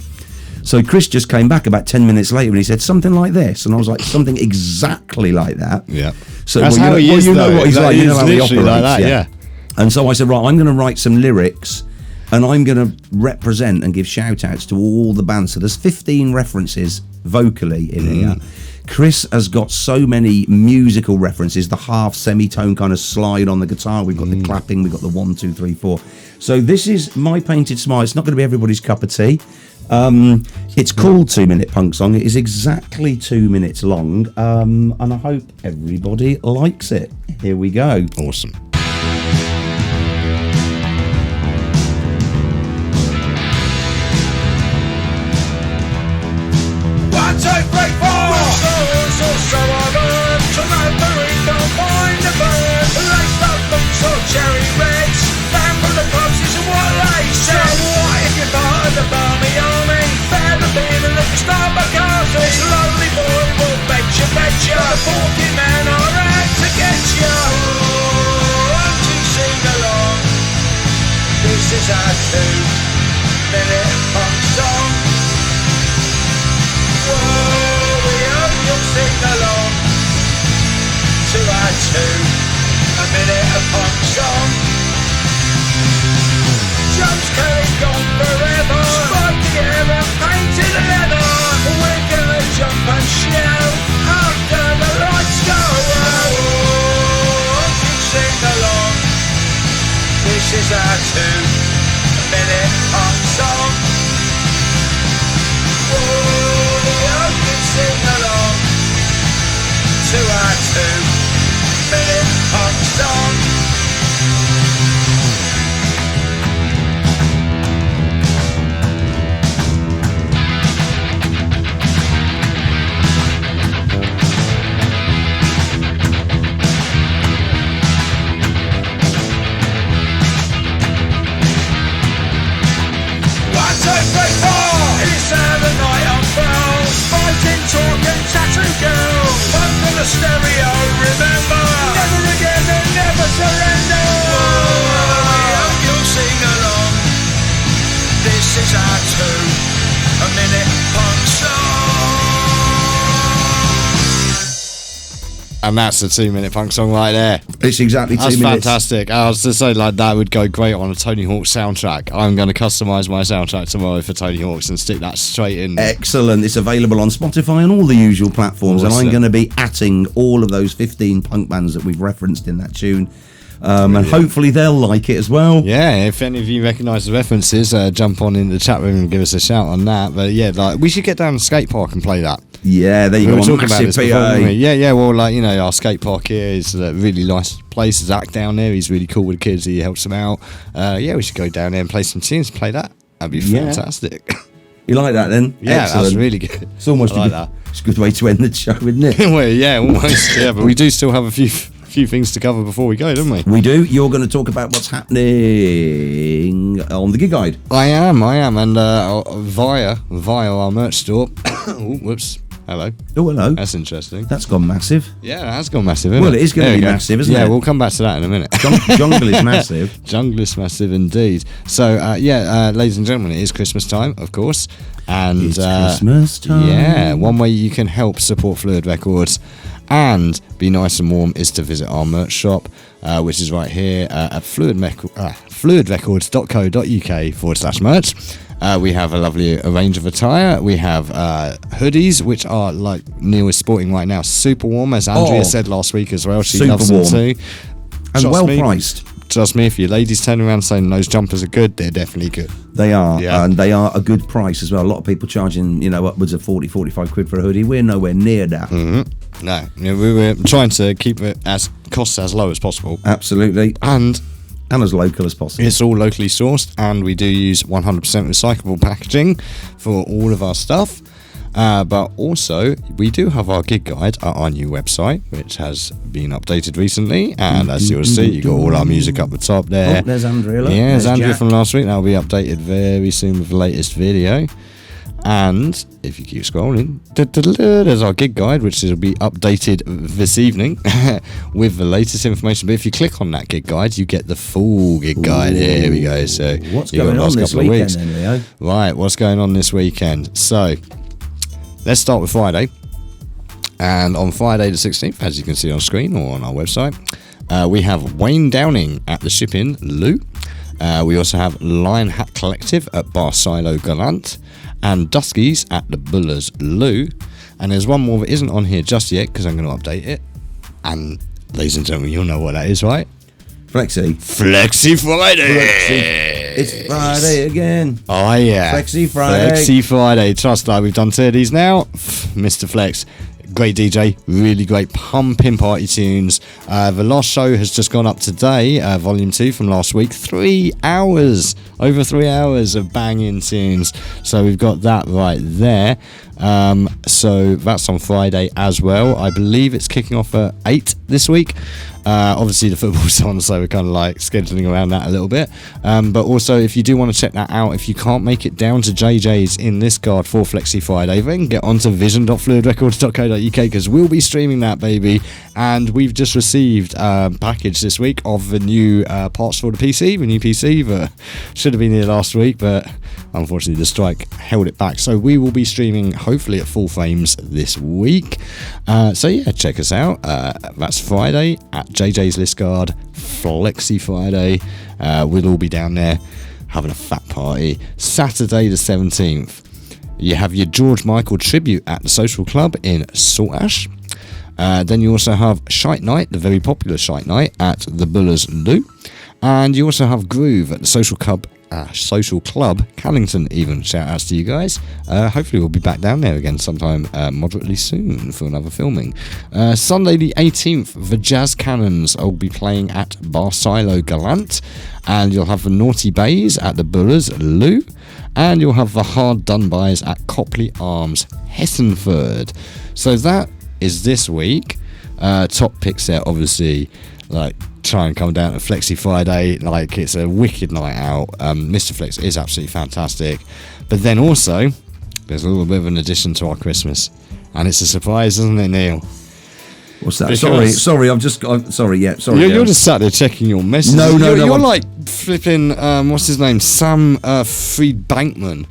So Chris just came back about 10 minutes later and he said something like this, and I was like, something exactly like that. Yeah. So That's how he is, you know though. what he's like, you know how he Literally operates. like that, yeah. And so I said, right, I'm going to write some lyrics, and I'm going to represent and give shout outs to all the bands. So there's 15 references vocally in here. Chris has got so many musical references, the half semitone kind of slide on the guitar. We've got the clapping, we've got the 1, 2, 3, 4. So this is My Painted Smile. It's not going to be everybody's cup of tea. It's called 2 Minute Punk Song. It is exactly 2 minutes long, and I hope everybody likes it. Here we go. Awesome. 1, 2, 3, 4. So I learned to nattering, don't mind the bird. Laced up boots or cherry reds. Man from the pubs is what they said. So what if you're part of the Barmy Army? Fair the beer and look at Starbucks. This lonely boy will betcha. The 40 men are out to get you. Won't you sing along? This is our 2 minute punk song. Whoa, we hope you'll sing along to our 2 minute punk song. Jumps carried on forever, spiky hair and painted leather. We're gonna jump and shout after the lights go out. Won't you sing along? This is our 2 minute punk song. Sing along to our 2 minute punk song. stereo, remember. Never again and never surrender. We hope you'll sing along. This is our 2-minute punk song. And that's a 2-minute punk song right there. It's exactly 2 That's minutes. fantastic. I was to say, like, that would go great on a Tony Hawk soundtrack. I'm going to customise my soundtrack tomorrow for Tony Hawk's and stick that straight in. Excellent. It's available on Spotify and all the usual platforms. Awesome. And I'm going to be atting all of those 15 punk bands that we've referenced in that tune. And hopefully they'll like it as well. Yeah, if any of you recognise the references, jump on in the chat room and give us a shout on that. But yeah, like, we should get down to the skate park and play that. Yeah, there you We go. were a talking about massive this before, PA. weren't we? Yeah, well, like, you know, our skate park here is a really nice place. Zach down there, he's really cool with the kids, he helps them out. Yeah, we should go down there and play some tunes, play that. That'd be Yeah. fantastic. You like that then? Yeah, Excellent. that's really good. It's almost I like a that. good, it's a good way to end the show, isn't it? Well, yeah, almost. Yeah, but we do still have a few things to cover before we go, don't we? We do. You're going to talk about what's happening on the Gig Guide. I am, and via our merch store. Oh, whoops. Hello. Oh, hello. That's interesting. That's gone massive. Yeah, it has gone massive, isn't Well, it? it is gonna There be we go. massive, isn't Yeah, it? we'll come back to that in a minute. Jungle is massive. Jungle is massive indeed. So, ladies and gentlemen, it is Christmas time, of course. And It's Christmas time. Yeah, one way you can help support Phluid Records and be nice and warm is to visit our merch shop, which is right here at fluidrecords.co.uk/merch. We have a lovely range of attire. We have hoodies, which are, like Neil is sporting right now, super warm, as Andrea said last week as well. She Super loves warm. them too. And Trust well me. priced. Trust me, if your ladies turn around saying those jumpers are good, they're definitely good. They are, Yeah. and they are a good price as well. A lot of people charging, upwards of 40, 45 quid for a hoodie. We're nowhere near that. No, we were trying to keep it as costs as low as possible. Absolutely. And And as local as possible. it's all locally sourced, and we do use 100% recyclable packaging for all of our stuff. But also, we do have our gig guide at our new website, which has been updated recently. And as you'll see, you got all our music up the top there. Oh, there's Andrea. Look. Yeah, there's Andrea Jack. from last week. That'll be updated very soon with the latest video. And if you keep scrolling, there's our gig guide, which will be updated this evening with the latest information. But if you click on that gig guide, you get the full gig guide. Here we go. So What's you got going the on last this couple of weekend weeks. then, Leo? Right, what's going on this weekend? So, let's start with Friday. And on Friday the 16th, as you can see on screen or on our website, we have Wayne Downing at the Ship-In, Lou. We also have Lion Hat Collective at Bar Silo Gallant, and Duskies at the Bullers, Lou. And there's one more that isn't on here just yet because I'm going to update it. And, ladies and gentlemen, you'll know what that is, right? Flexi. Flexi Friday! It's Friday again. Oh yeah, Flexi Friday. Flexi Friday. Trust that we've done 2 of these now. Mr. Flex, great DJ, really great pumping party tunes. The last show has just gone up today, volume 2 from last week. 3 hours, over 3 hours of banging tunes. So we've got that right there. So that's on Friday as well. I believe it's kicking off at 8 this week. Obviously the football's on, so we're kind of like scheduling around that a little bit. But also, if you do want to check that out, if you can't make it down to JJ's in this guard for Flexi Friday, then get onto vision.fluidrecords.co.uk because we'll be streaming that, baby. And we've just received a package this week of the new parts for the PC, the new PC that should have been here last week, but unfortunately the strike held it back. So we will be streaming hopefully at full frames this week. So yeah, check us out. That's Friday at JJ's Listgard, Flexi Friday. We'll all be down there having a fat party. Saturday the 17th, you have your George Michael tribute at the Social Club in Saltash. Then you also have Shite Night, the very popular Shite Night at the Bullers Lou. And you also have Groove at the Social Club Callington even. Shout outs to you guys. Hopefully we'll be back down there again sometime moderately soon for another filming. Sunday the 18th, the Jazz Cannons will be playing at Bar Silo Gallant, and you'll have the Naughty Bays at the Bullers Lou, and you'll have the Hard Done Bys at Copley Arms Hessenford. So that is this week. Top picks there, obviously, like try and come down to Flexi Friday, like it's a wicked night out. Mr. Flex is absolutely fantastic, but then also there's a little bit of an addition to our Christmas, and it's a surprise, isn't it, Neil? What's that? Because- Sorry. I've just got. Sorry. Yeah. Sorry. You're Leo. just sat there checking your messages. No, You're I'm- like flipping. What's his name? Sam Fried Bankman,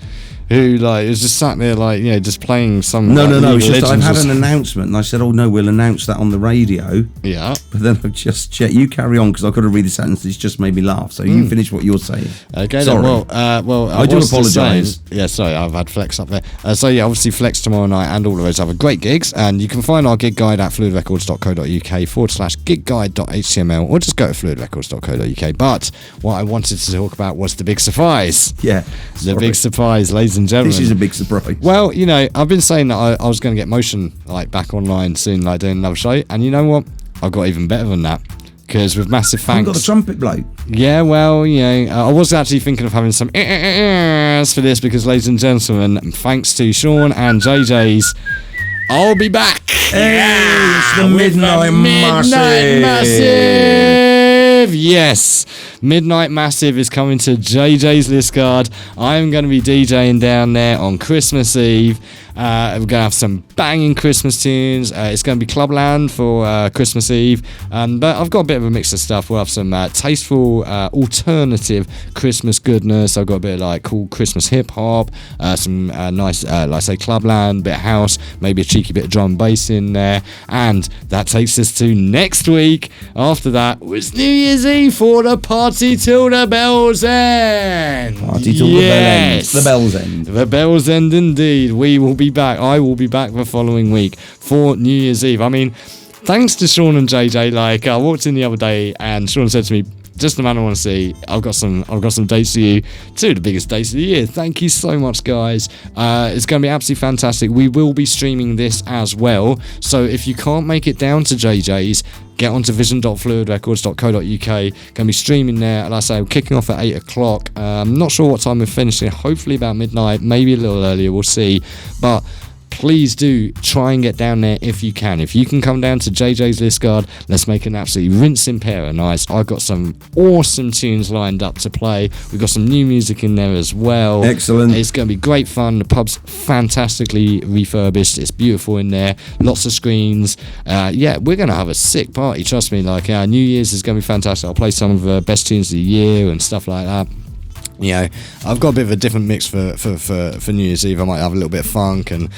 who like is just sat there like just playing some. No. League It's of just I've Legends had or an something. announcement, and I said, "Oh no, we'll announce that on the radio." Yeah. But then I've just checked. You carry on because I've got to read the sentence. It's just made me laugh. So you finish what you're saying. Okay. Sorry. Then, well. I do was just apologise. saying- Yeah. Sorry, I've had Flex up there. So yeah, obviously Flex tomorrow night and all of those other great gigs, and you can find our gig guide at fluidrecords.co.uk/gig guide.html, or just go to fluidrecords.co.uk. But what I wanted to talk about was the big surprise. Yeah. The Sorry. big surprise, ladies and gentlemen. This is a big surprise. Well, I've been saying that I was going to get Motion like back online soon, like doing another show, and you know what? I've got even better than that. Because with massive I've thanks. got the trumpet bloke. Yeah, well, I was actually thinking of having some for this because, ladies and gentlemen, thanks to Sean and JJ's, I'll be back. It's the with Midnight Massive. Massive. Yes, Midnight Massive is coming to JJ's Liscard. I'm going to be DJing down there on Christmas Eve. We're going to have some banging Christmas tunes. It's going to be Clubland for Christmas Eve. But I've got a bit of a mix of stuff. We'll have some tasteful, alternative Christmas goodness. I've got a bit of like cool Christmas hip hop, some nice, like I say, Clubland, bit of house, maybe a cheeky bit of drum and bass in there. And that takes us to next week. After that was New Year's Eve for the party till the bells end. Party till the bell ends. The bells end. The bells end indeed. We will be back. I will be back the following week for New Year's Eve. I mean, thanks to Sean and JJ. Like, I walked in the other day and Sean said to me, "Just the man I want to see. I've got some dates for you. Two of the biggest dates of the year. Thank you so much, guys. It's going to be absolutely fantastic. We will be streaming this as well. So if you can't make it down to JJ's, get onto vision.fluidrecords.co.uk. Going to be streaming there. Like I say, we're kicking off at 8 o'clock. I'm not sure what time we're finishing. Hopefully about midnight, maybe a little earlier. We'll see. But please do try and get down there if you can. If you can come down to JJ's Liscard, let's make an absolutely rinsing pair of nights. I've got some awesome tunes lined up to play. We've got some new music in there as well. Excellent. It's going to be great fun. The pub's fantastically refurbished. It's beautiful in there. Lots of screens. Yeah, we're going to have a sick party. Trust me. Like, New Year's is going to be fantastic. I'll play some of the best tunes of the year and stuff like that. I've got a bit of a different mix for New Year's Eve. I might have a little bit of funk and,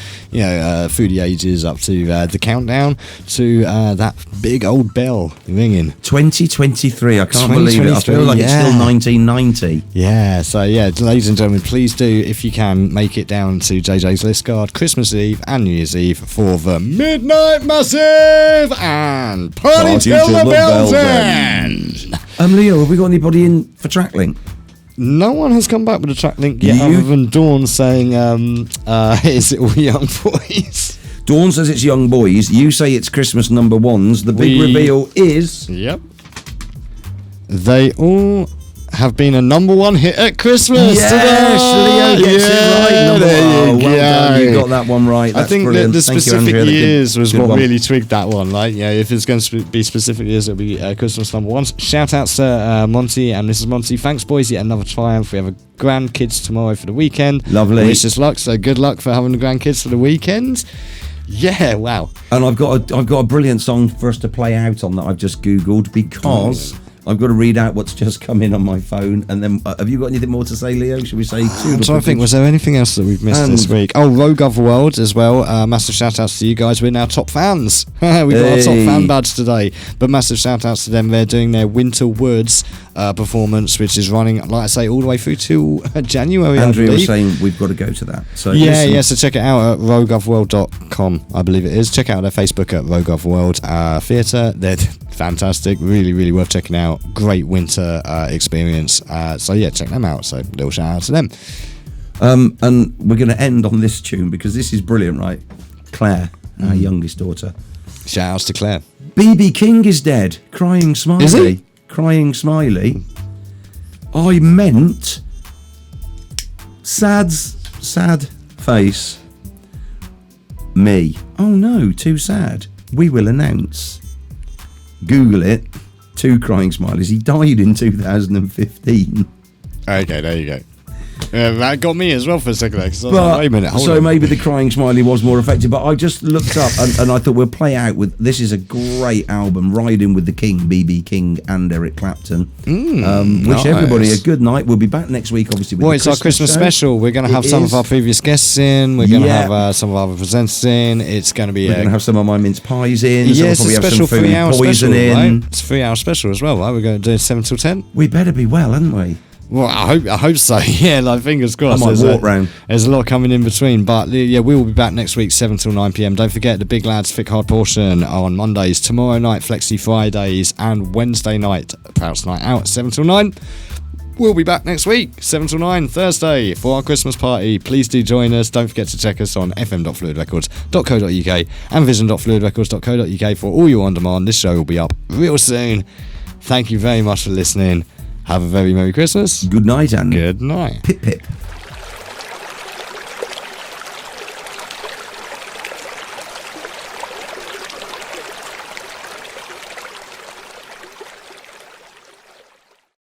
through the ages up to the countdown to that big old bell ringing. 2023. I can't believe it. I feel like it's still 1990. Yeah, so ladies and gentlemen, please do, if you can, make it down to JJ's Liscard Christmas Eve and New Year's Eve for the Midnight Massive and Party Till the Bells End. Leo, have we got anybody in for Tracklink? No one has come back with a track link yet, other than Dawn saying, is it all young boys? Dawn says it's young boys. You say it's Christmas number ones. The big reveal is... Yep. They all have been a number one hit at Christmas. Yes, Leo gets it right. There you go. Well done. You got that one right. That's I think brilliant. the Thank you, specific Andrea. years was Good what one. really twigged that one. Like, if it's going to be specific years, it'll be Christmas number ones. Shout out to Monty and Mrs. Monty. Thanks, boys. Yet another triumph. We have a grandkids tomorrow for the weekend. Lovely. Wish us luck. So good luck for having the grandkids for the weekend. Yeah, wow. And I've got a brilliant song for us to play out on that I've just Googled because I've got to read out what's just come in on my phone. And then, have you got anything more to say, Leo? Should we say two? I'm trying to think, was there anything else that we've missed this week? Oh, Rogue of World as well. Massive shout outs to you guys. We're now top fans. We got our top fan badge today. But massive shout outs to them. They're doing their Winter Woods performance, which is running, like I say, all the way through to January. Andrea was saying we've got to go to that. So so check it out at rogueofworld.com, I believe it is. Check out their Facebook at Rogue of World Theatre. They're fantastic, really, really worth checking out. Great winter experience. So check them out. So little shout out to them. And we're going to end on this tune because this is brilliant, right? Claire, our youngest daughter. Shout outs to Claire. BB King is dead. Crying smiley. Is he? Crying smiley. I meant sad face. Me. Oh no, too sad. We will announce. Google it. 2 crying smileys. He died in 2015. Okay, there you go. That got me as well for a second. Wait a minute. Hold So on. maybe the crying smiley was more effective. But I just looked up and I thought we'll play out with. This is a great album, Riding with the King, BB King and Eric Clapton. Wish everybody a good night. We'll be back next week, obviously. With It's our Christmas show. special. We're going to have some of our previous guests in. We're going to have some of our other presenters in. It's going to be. We're going to have some of my mince pies in. Yeah, so it's we'll a probably special have some 3 hour food special. poison in. Right? It's a 3 hour special as well, right? We're going to do 7 till 10. We better be well, hadn't we? Well, I hope so. Yeah, like fingers crossed. I might walk round. There's a lot coming in between, but yeah, we will be back next week, 7 till 9 p.m. Don't forget the Big Lads Thick Hard portion on Mondays, tomorrow night Flexi Fridays, and Wednesday night Prouts Night Out, 7 till 9. We'll be back next week, 7 till 9, Thursday, for our Christmas party. Please do join us. Don't forget to check us on fm.fluidrecords.co.uk and vision.fluidrecords.co.uk for all your on demand. This show will be up real soon. Thank you very much for listening. Have a very Merry Christmas. Good night, and Good night. pip pip.